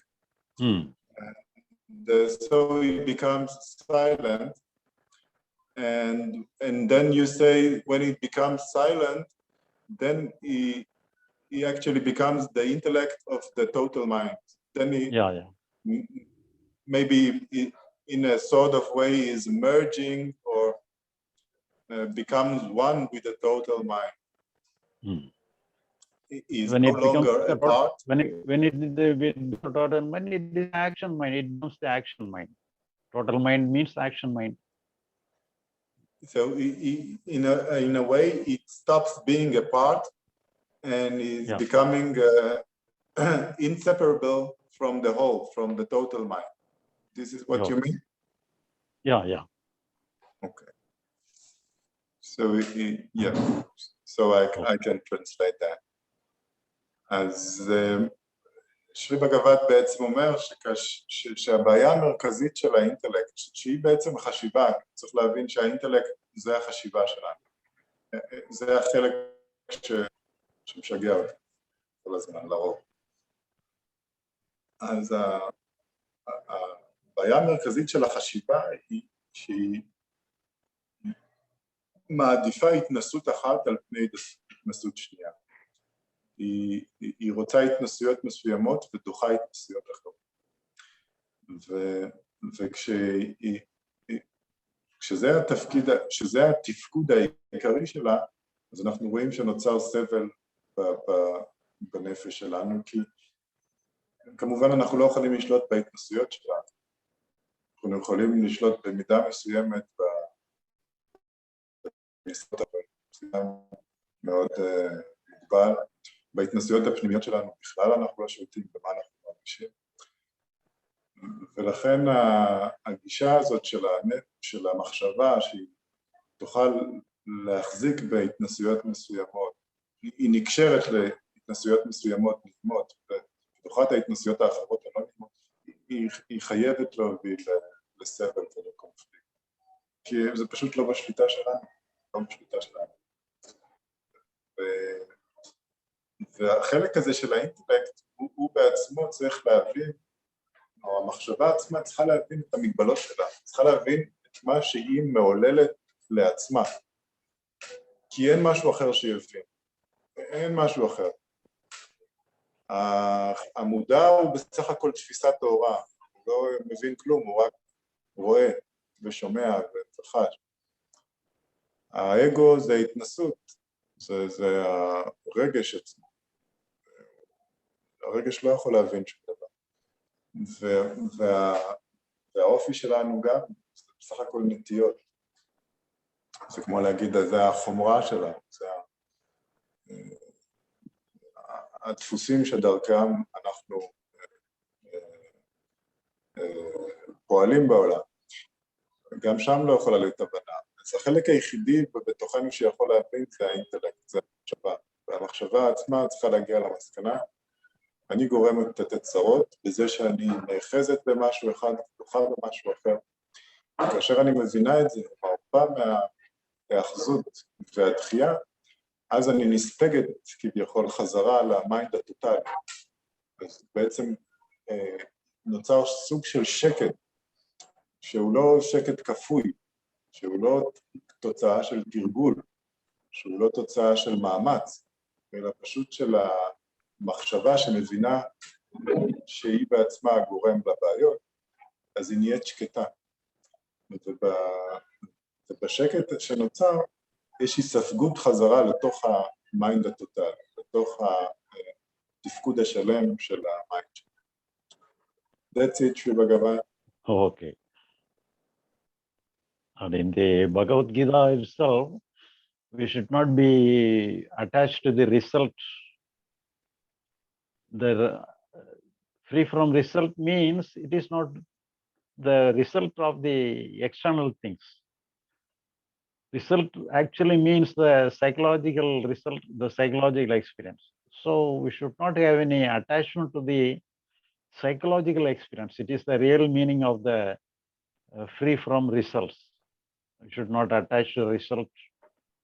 So he becomes silent, and then you say when it becomes silent, then he actually becomes the intellect of the total mind. Then he maybe in a sort of way is merging, or becomes one with the total mind. Is no longer a part. When it is the total mind, it is action mind. It becomes the action mind. Total mind means action mind. So in a way, it stops being a part and is becoming inseparable from the whole, from the total mind. This is what you mean? Yeah. Okay. So so I can translate that. אז שרי בגבת בעצם אומר שהבעיה המרכזית של האינטלקט, שהיא בעצם חשיבה, צריך להבין שהאינטלקט זה החשיבה שלנו. זה החלק שמשגע אותי כל הזמן, לרוב. אז הבעיה המרכזית של החשיבה היא שהיא מעדיפה התנסות אחת על פני התנסות שנייה. היא רוצה התנסויות מסוימות ודוחה התנסויות אחרות. כשזה התפקוד העיקרי שלה, אז אנחנו רואים שנוצר סבל בנפש שלנו, כי כמובן אנחנו לא יכולים לשלוט בהתנסויות שלנו. אנחנו יכולים לשלוט במידה מסוימת מאוד מוגבל. בהתנסויות הפנימיות שלנו בכלל אנחנו לא שולטים במה אנחנו מרגישים. ולכן הגישה הזאת של המחשבה, שהיא תוכל להחזיק בהתנסויות מסוימות, היא נקשרת להתנסויות מסוימות נעימות, ותוכלת ההתנסויות האחרות הלא נעימות, היא חייבת להוביל לסבל ולקונפליקט. כי זה פשוט לא בשליטה שלנו, לא בשליטה שלנו. והחלק הזה של האינטלקט, הוא בעצמו צריך להבין, או המחשבה עצמה צריכה להבין את המגבלות שלה, צריכה להבין את מה שהיא מעוללת לעצמה. כי אין משהו אחר שיבין, אין משהו אחר. המודע הוא בסך הכל תפיסת תאורה, הוא לא מבין כלום, הוא רק רואה ושומע וחש. האגו זה התנסות, זה הרגש עצמו. הרגש לא יכול להבין שום דבר. והאופי שלנו גם, זה בסך הכל נטיות. זה כמו להגיד, זה החומרה שלנו, זה הדפוסים שדרכם אנחנו פועלים בעולם. גם שם לא יכולה להיות הבנה. אז החלק היחידי בתוכנו שיכול להבין זה האינטלקט, זה המחשבה. והמחשבה עצמה צריכה להגיע למסקנה. אני גורמת את התצרות בזה שאני נאחזת במשהו אחד, תוכל במשהו אחר. כאשר אני מבינה את זה, מרפה ההאחזות והדחייה, אז אני נספגת כביכול חזרה למיינד הטוטלי. אז בעצם נוצר סוג של שקט, שהוא לא שקט כפוי, שהוא לא תוצאה של תרגול, שהוא לא תוצאה של מאמץ, אלא פשוט של המחשבה שמבינה שהיא בעצמה הגורם לבעיות, אז היא נהיית שקטה. ובשקט שנוצר, יש היספגות חזרה לתוך המיינד הטוטלי, לתוך התפקוד השלם של המיינד שלנו. That's it, Shri Bagavath. Okay. And in the Bhagavad Gita itself, we should not be attached to the result. The free from result means it is not the result of the external things. Result actually means the psychological result, the psychological experience. So we should not have any attachment to the psychological experience. It is the real meaning of the free from results. We should not attach the result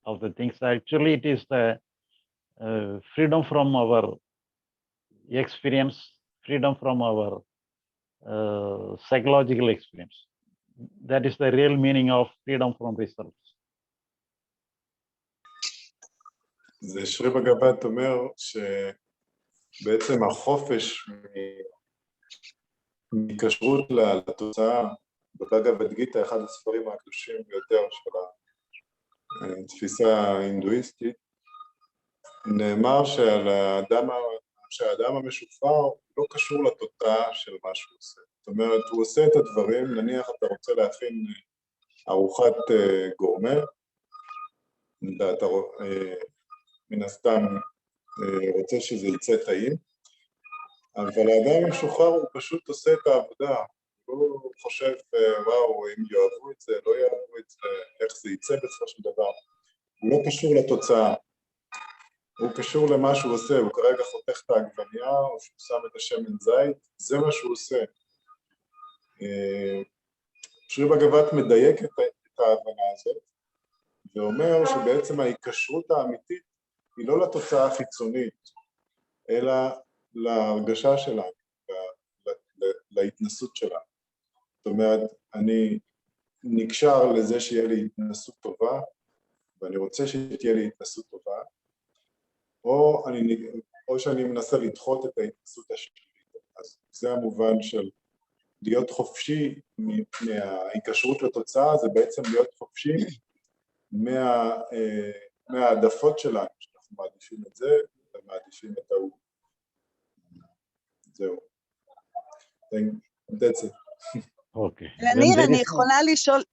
of the things. Actually, it is the freedom from our experience, freedom from our psychological experience. That is the real meaning of freedom from results. זה שרי בגבת אומר שבעצם החופש מקשרות לתוצאה, בבגavad גיטה, אחד הספרים הקדושים ביותר של התפיסה ההינדואיסטית, נאמר שהאדם המשופר לא קשור לתוצאה של מה שהוא עושה. זאת אומרת, הוא עושה את הדברים, נניח אתה רוצה להכין ארוחת גורמה, אתה מן הסתם רוצה שזה יצא טעים, אבל האדם המשוחרר הוא פשוט עושה את העבודה, הוא חושב, וואו, אם יאהבו את זה, לא יאהבו את זה, איך זה יצא בסופו של דבר. הוא לא קשור לתוצאה, הוא קשור למה שהוא עושה, הוא כרגע חותך את העגבנייה, או שהוא שם את השמן זית, זה מה שהוא עושה. שרי בגבת מדייק את ההבנה הזאת, ואומר שבעצם ההיקשרות האמיתית היא לא לתוצאה החיצונית, אלא להרגשה שלנו, להתנסות שלנו. זאת אומרת, אני נקשר לזה שיהיה לי התנסות טובה, ואני רוצה שתהיה לי התנסות טובה, או שאני מנסה לדחות את ההתנסות השלילית. אז זה המובן של להיות חופשי מההיקשרות לתוצאה, זה בעצם להיות חופשי מהעדפות שלנו, שאנחנו מעדיפים את זה, ומעדיפים את ההוא. זהו. That's it. אוקיי. לניר, אני יכולה לשאול,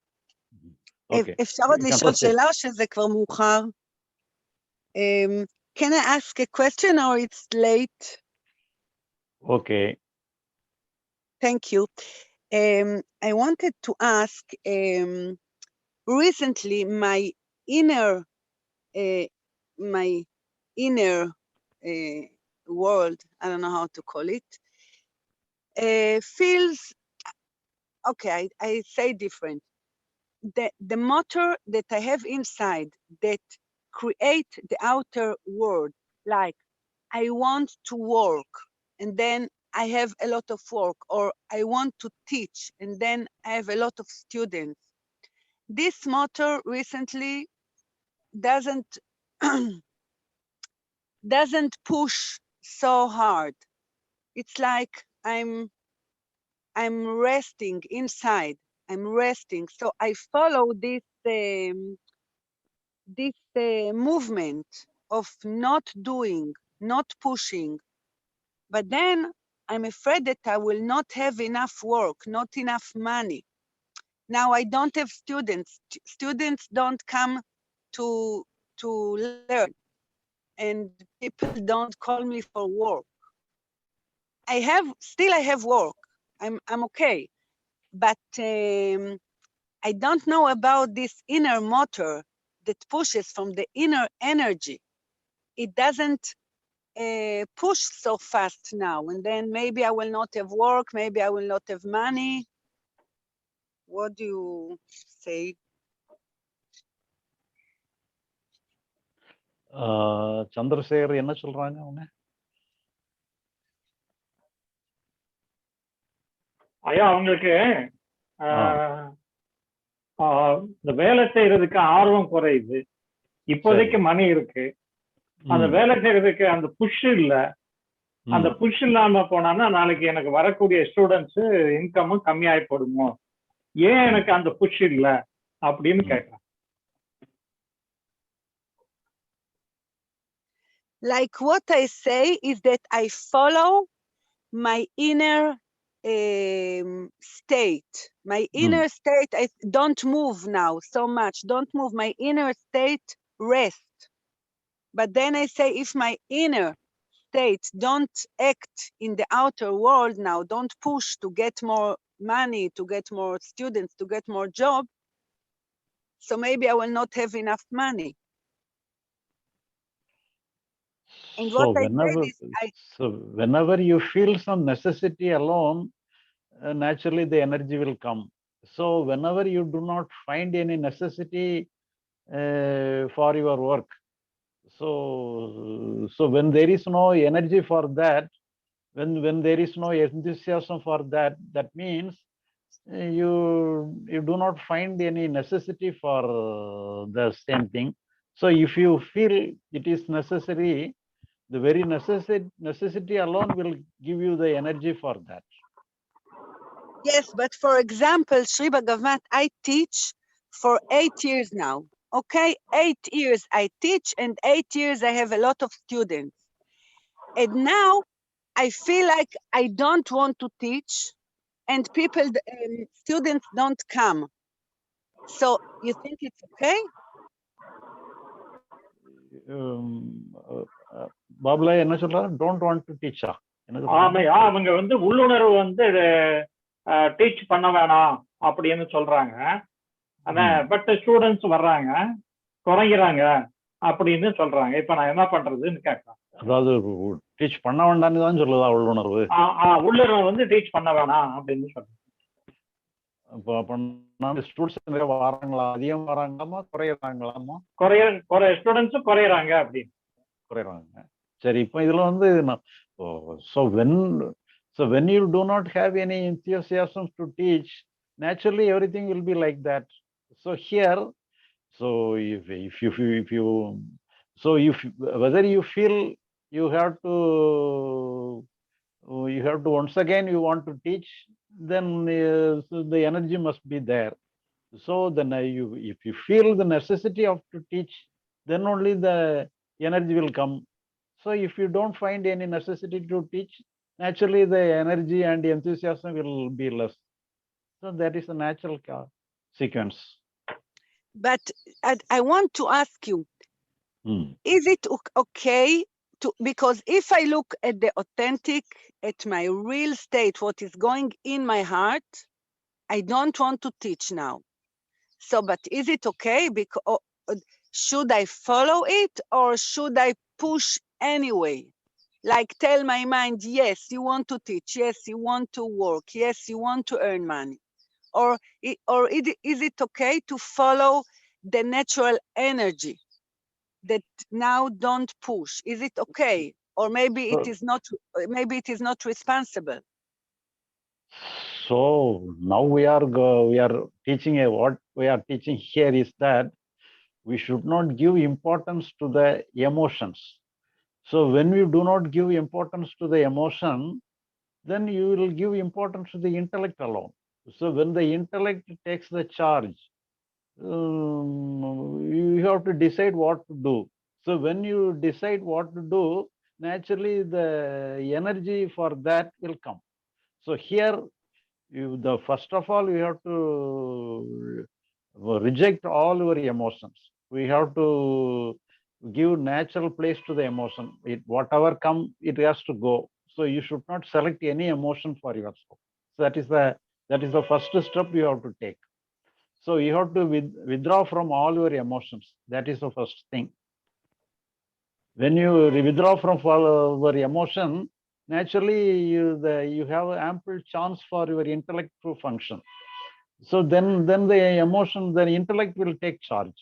אפשר עוד לשאול שאלה או שזה כבר מאוחר? Can I ask a question or it's late? Okay. Thank you. I wanted to ask, recently my inner world, I don't know how to call it, feels, okay, I say different. The motor that I have inside that create the outer world, like I want to work and then I have a lot of work, or I want to teach and then I have a lot of students. This motor recently doesn't push so hard. It's like I'm resting inside. I'm resting. So I follow this movement of not doing, not pushing. But then I'm afraid that I will not have enough work, not enough money. Now I don't have students. Students don't come to learn, and people don't call me for work. I have work. I'm okay, but I don't know about this inner motor that pushes from the inner energy. It doesn't push so fast now, and then maybe I will not have work, maybe I will not have money. What do you say? Chandrasekhar என்ன சொல்றாங்க அவங்க? ஐயா அவங்களுக்கு இந்த வேலை செய்யறதுக்கு ஆர்வம் குறையுது. இப்போதைக்கு மணி இருக்கு, அந்த வேலை செய்யறதுக்கு அந்த புஷ் இல்ல. அந்த புஷ் இல்லாம போனான்னா நாளைக்கு எனக்கு வரக்கூடிய ஸ்டூடெண்ட்ஸ் இன்கமும் கம்மியாயி போடுமோ, ஏன் எனக்கு அந்த புஷ் இல்ல அப்படின்னு கேட்கிறேன். Like what I say is that I follow my inner state. My inner state, I don't move now so much. Don't move. My inner state rest. But then I say, if my inner state don't act in the outer world now, don't push to get more money, to get more students, to get more job, so maybe I will not have enough money. And what whenever you feel some necessity alone, naturally the energy will come. So whenever you do not find any necessity for your work, so when there is no energy for that, when there is no enthusiasm for that, that means you do not find any necessity for the same thing. So if you feel it is necessary, the very necessity alone will give you the energy for that. Yes, but for example, Sri Bagavath, I teach for 8 years now. Okay, 8 years I teach, and 8 years I have a lot of students. And now I feel like I don't want to teach, and students don't come. So you think it's okay? பாபுலா என்ன சொல்றாரு? Don't want to டீச்சா? ஆமையா, அவங்க உள்ளுணர்வு teach பண்ண வேணாம் அப்படின்னு சொல்றாங்க. பட் ஸ்டூடெண்ட்ஸ் வர்றாங்க, குறைகிறாங்க அப்படின்னு சொல்றாங்க. இப்ப நான் என்ன பண்றதுன்னு கேட்கிறேன். அதாவது டீச் பண்ண வேண்டாம்னு தான் சொல்லுதா உள்ளுணர்வு? உள்ளுணர்வு டீச் பண்ண வேணாம் அப்படின்னு சொல்றேன். ஸ்டூடெண்ட்ஸ் வராங்களா, அதிகம் வராங்களாமா, குறையறாங்களாமா? ஸ்டூடெண்ட்ஸும் குறையறாங்க அப்படின்னு குறையறாங்க. சரி, இப்போ இதுல so when you do not have any enthusiasm to teach, naturally everything will be like that. So here, so if whether you feel you have to once again you want to teach, then so the energy must be there. So then if you feel the necessity of to teach, then only the energy will come. So if you don't find any necessity to teach, naturally the energy and the enthusiasm will be less. So that is a natural sequence. But I want to ask you, is it okay to, because if I look at the authentic, at my real state, what is going in my heart, I don't want to teach now. So, but is it okay? Because should I follow it, or should I push anyway? Like tell my mind, yes, you want to teach, yes, you want to work, yes, you want to earn money. Or is it okay to follow the natural energy that now don't push? Is it okay? Or maybe it is not responsible. So now we are teaching what we are teaching here is that we should not give importance to the emotions. So when you do not give importance to the emotion, then you will give importance to the intellect alone. So when the intellect takes the charge, you have to decide what to do. So when you decide what to do, naturally the energy for that will come. So here, first of all, you have to reject all your emotions. We have to give natural place to the emotion. Whatever come, it has to go. So you should not select any emotion for yourself. So that is the first step you have to take. So you have to withdraw from all your emotions. That is the first thing. When you withdraw from your emotion, naturally you have ample chance for your intellect to function. So then the emotion, the intellect will take charge.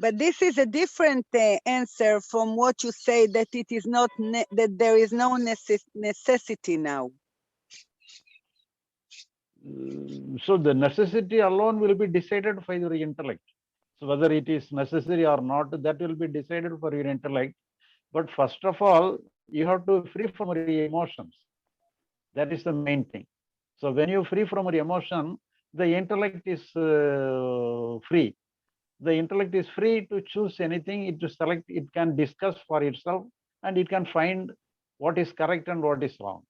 But this is a different answer from what you say that it is not that there is no necessity now. So the necessity alone will be decided by your intellect. So whether it is necessary or not, that will be decided for your intellect. But first of all, you have to free from your emotions. That is the main thing. So when you free from your emotion, the intellect is free. The intellect is free to choose anything, it to select, it can discuss for itself, and it can find what is correct and what is wrong.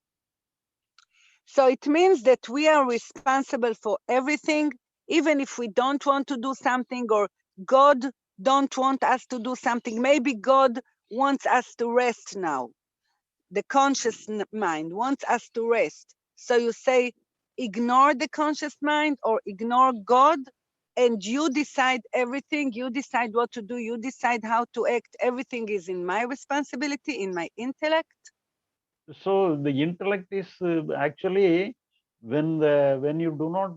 So it means that we are responsible for everything, even if we don't want to do something, or God don't want us to do something. Maybe God wants us to rest now. The conscious mind wants us to rest. So you say, ignore the conscious mind or ignore God, and you decide everything, you decide what to do, you decide how to act. Everything is in my responsibility, in my intellect. So the intellect is actually when you do not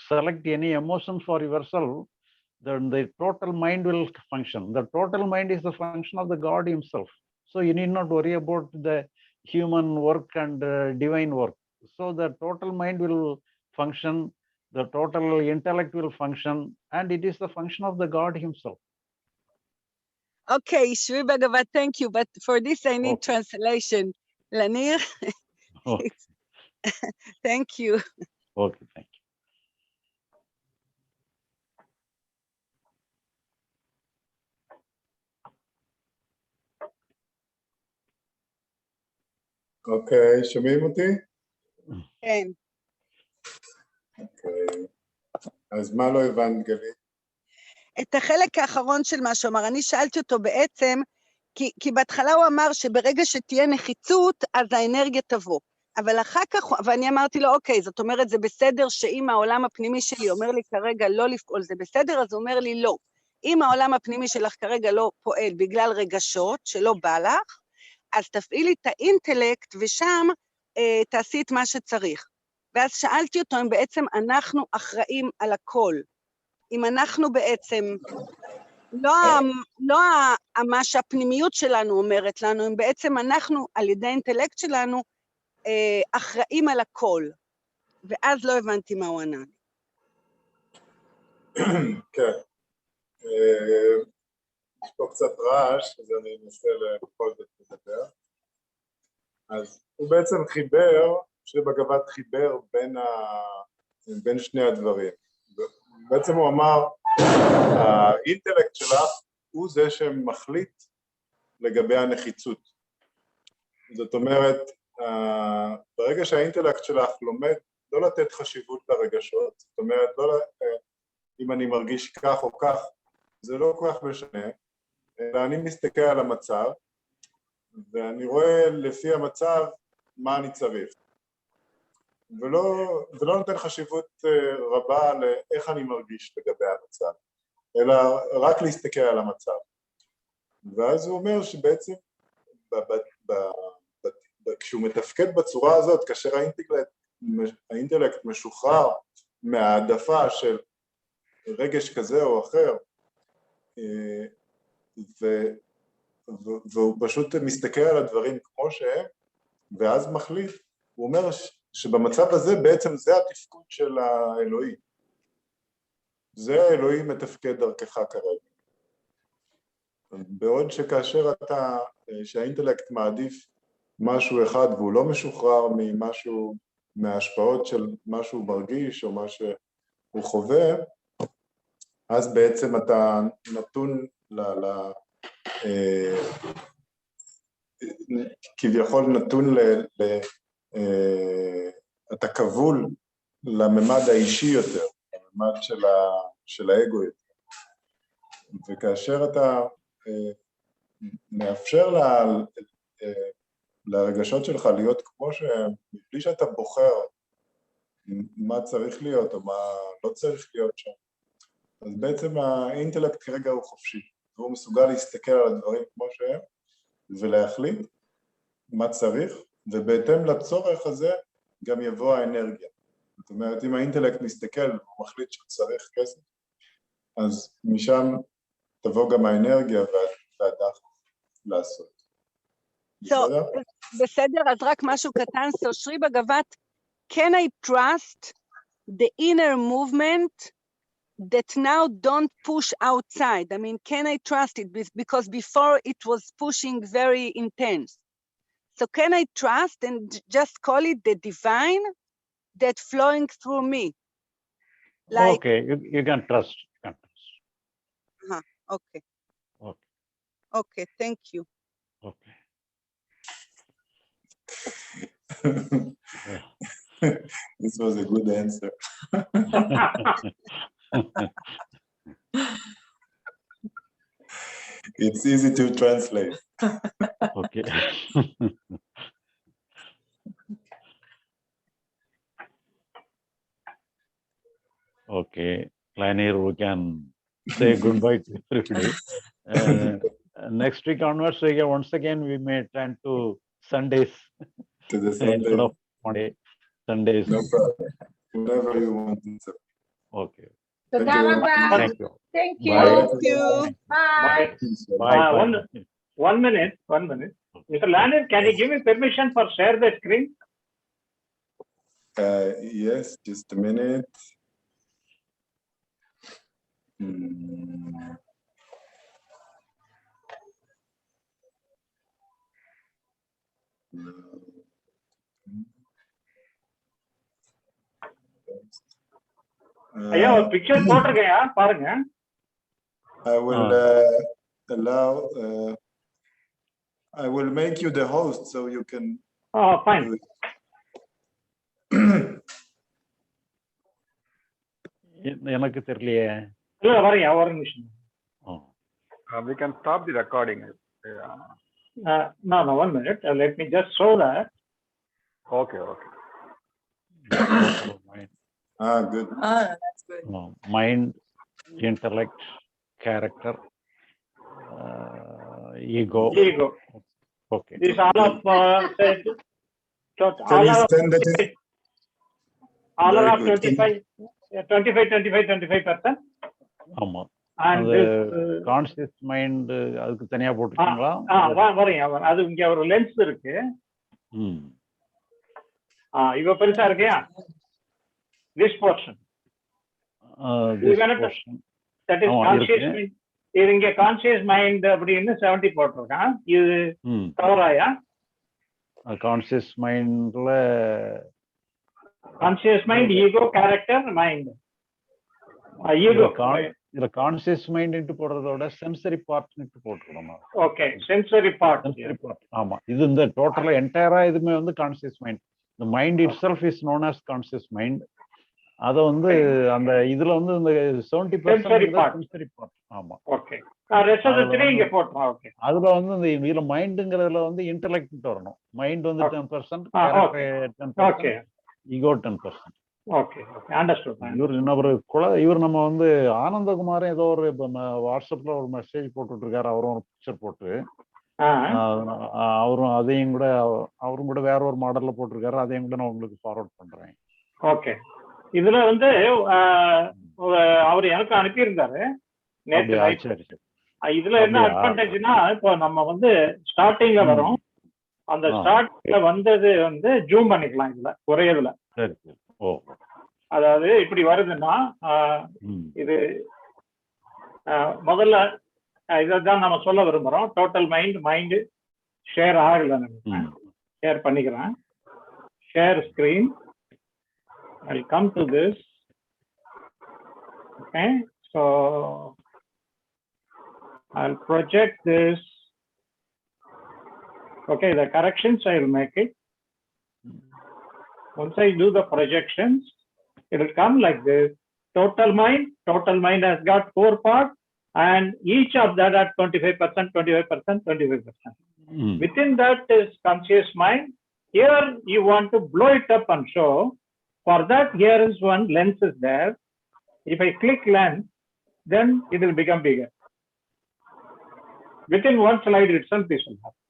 select any emotion for yourself, then the total mind will function. The total mind is the function of the God himself. So you need not worry about the human work and divine work. So the total mind will function, the total intellect will function, and it is the function of the God himself. Okay, Shri Bagavath, thank you. But for this, I need translation. Lanir, thank you. Okay, thank you. אוקיי, שומעים אותי? כן. אוקיי. אז מה לא הבנת, גלית? את החלק האחרון של מה שאמר, אני שאלתי אותו בעצם, כי בהתחלה הוא אמר שברגע שתהיה נחיצות, אז האנרגיה תבוא. אבל אחר כך, ואני אמרתי לו, אוקיי, זאת אומרת, זה בסדר שאם העולם הפנימי שלי אומר לי כרגע לא לפעול, זה בסדר, אז הוא אומר לי לא. אם העולם הפנימי שלך כרגע לא פועל בגלל רגשות שלא בא לך, אז תפעילי את האינטלקט ושם תעשי את מה שצריך. ואז שאלתי אותו אם בעצם אנחנו אחראים על הכל. אם אנחנו בעצם, לא מה שהפנימיות שלנו אומרת לנו, אם בעצם אנחנו על ידי האינטלקט שלנו אחראים על הכל. ואז לא הבנתי מה הוא ענה. כן. יש פה קצת רעש, אז אני אנסה בכל זאת לדבר. אז הוא בעצם חיבר, שרי בגבת חיבר בין שני הדברים. בעצם הוא אמר, האינטלקט שלך הוא זה שמחליט לגבי הנחיצות. זאת אומרת, ברגע שהאינטלקט שלך לומד לא לתת חשיבות לרגשות, זאת אומרת, אם אני מרגיש כך או כך, זה לא כל כך משנה, אלא אני מסתכל על המצב, ואני רואה לפי המצב מה אני צריך. ולא נותן חשיבות רבה לאיך אני מרגיש לגבי המצב, אלא רק להסתכל על המצב. ואז הוא אומר שבעצם כשהוא מתפקד בצורה הזאת, כאשר האינטלקט משוחרר מהעדפה של רגש כזה או אחר, והוא פשוט מסתכל על הדברים כמו שהם, ואז מחליט, הוא אומר שבמצב הזה בעצם זה התפקוד של האלוהי. זה האלוהי מתפקד דרכך כרגע. בעוד שכאשר שהאינטלקט מעדיף משהו אחד והוא לא משוחרר מההשפעות של מה שהוא מרגיש או מה שהוא חווה, אז בעצם אתה נתון כביכול נתון אתה כבול לממד האישי יותר, לממד של האגו יותר. וכאשר אתה מאפשר לרגשות שלך להיות כמו שהם, בלי שאתה בוחר מה צריך להיות או מה לא צריך להיות שם, אז בעצם האינטלקט כרגע הוא חופשי, והוא מסוגל להסתכל על הדברים כמו שהם, ולהחליט מה צריך, ובהתאם לצורך הזה גם יבוא האנרגיה. זאת אומרת, אם האינטלקט מסתכל והוא מחליט שצריך כסף, אז משם תבוא גם האנרגיה והדחף לעשות. בסדר? בסדר, אז רק משהו קטן. So Sri Bagavath, can I trust the inner movement that now don't push outside? I mean, can I trust it? Because before it was pushing very intense. So can I trust and just call it the divine that flowing through me? Like, Okay, you can trust. You can trust. Okay. Okay. Okay, thank you. Okay. This was a good answer. It's easy to translate. Okay. Okay, Lanier, we can say goodbye to everybody. Next week onwards, once again, we may turn to Sundays To the Sunday. instead of Monday. Sundays. No problem. Whenever you want. Okay. Thank you. Thank you. Thank you. Bye. Thank you. Bye. Bye. One minute. Mr. Lanier, can you give me permission for share the screen? Yes, just a minute. ஐயா ஒரு picture போட்டிருக்கேன் பாருங்க. I will allow. I will make you the host so you can. Oh, fine. எனக்கு தெரியலையே. இல்ல வரேன் ஒரு நிமிஷம். We can stop the recording. No, 1 minute. Let me just show that. Okay. Good. That's good. Mind, intellect, character, ego. Okay. These all of said. Can you send it? All are 25%. ஆமா. And conscious mind அதுக்கு தனியா போட்டுருக்கீங்களா? வரேன். அது இங்க ஒரு lens இருக்கு. இவ பெருசா இருக்கியா? This portion. This portion. That is conscious mind. இது இங்க கான்ஷியஸ் மைண்ட் அப்படின்னு 70 போட்டிருக்கான். இது தவறாயா? கான்ஷியஸ் மைண்ட்ல conscious mind, ego, character, mind. Ego இதுல கான்ஷியஸ் மைண்ட் இன்டு போடுறதோட சென்சரி பார்ட் இன்டு போட்டுக்கணும். Okay, sensory part. ஆமா, இது இந்த டோட்டலா என்டையரா இதுமே வந்து conscious mind. the mind itself is known as conscious mind. அத வந்து அந்த இதுல வந்து இந்த 70% சென்சரி பார்ட். ஆமா, ஓகே. ரெஸ்ட் ஆஃப் தி 3 இங்க போட்றோம். ஓகே, அதுல வந்து இந்த இதுல மைண்ட்ங்கறதுல வந்து இன்டெலெக்ட் வரணும். மைண்ட் வந்து 10%, character 10%, okay, ego 10%. Okay, okay, understood. இவர் நம்ம வந்து ஆனந்தகுமார் ஏதோ ஒரு வாட்ஸ்அப்ல ஒரு மெசேஜ் போட்டுட்டு இருக்காரு. அவரும் ஒரு பிக்சர் போட்டு அவரும் அதையும் கூட அவரும் கூட வேற ஒரு மாடல்ல போட்டிருக்காரு. அதையும் கூட நான் உங்களுக்கு ஃபார்வர்ட் பண்றேன். ஓகே, இதுல வந்து அவர் எனக்கு அனுப்பியிருந்தாரு நேற்று. இதுல என்ன அட்வான்டேஜ்னா, இப்போ நம்ம வந்து ஸ்டார்டிங்ல வரும், அந்த ஸ்டார்ட்ல வந்தது வந்து ஜூம் பண்ணிக்கலாம் இதுல ஒரே இதுல. அதாவது இப்படி வருதுன்னா இது முதல்ல இதான் நம்ம சொல்ல விரும்புறோம். டோட்டல் மைண்ட் ஷேர் ஆகல, ஷேர் பண்ணிக்கிறேன். Share screen. I'll come to this. Okay, so I'll project this. Okay, the corrections I will make it. Once I do the projections, it will come like this. Total mind has got 4 parts, and each of that at 25%, 25%, 25%. Within that is conscious mind. Here you want to blow it up and show. For that, here is one lens is there. If I click lens, then it will become bigger. Within one slide itself, this will happen.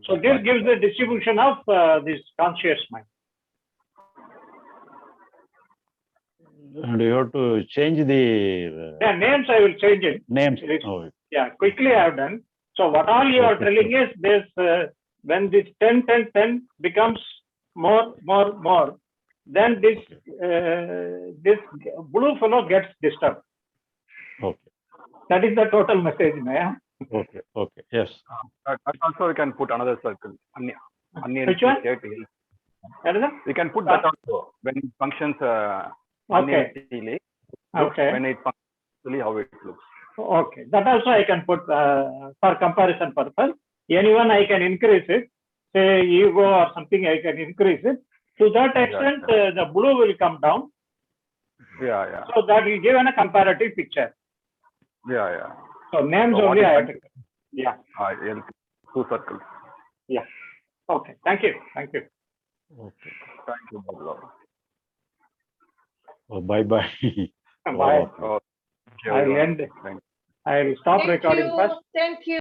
So this gives the distribution of this conscious mind. And you have to change the Yeah, names I will change it. names. It is- Oh, Yeah, quickly I have done. So what all you are Okay, telling is this, when this 10, 10, 10 becomes more, then this this blue fellow gets disturbed. okay, That is the total message, Maya. okay, okay. Yes. Also, we can put another circle. Which one? What is that? We can put that also when it functions Okay. unhealthily. Okay. When it functions, how it looks. Okay, that also I can put for comparison purpose. Anyone I can increase it, say ego or something, I can increase it. To that extent, the blue will come down. Yeah, yeah. So that will give a comparative picture. Yeah, yeah. So names So only what I is have to. Yeah. Two circles. Yeah. Okay. Thank you. Thank you. Okay. Thank you, Bagavath. Oh, bye bye. Bye. Oh, thank you, I'll everyone. end. Thank you. I'll stop Thank recording you. first. Thank you.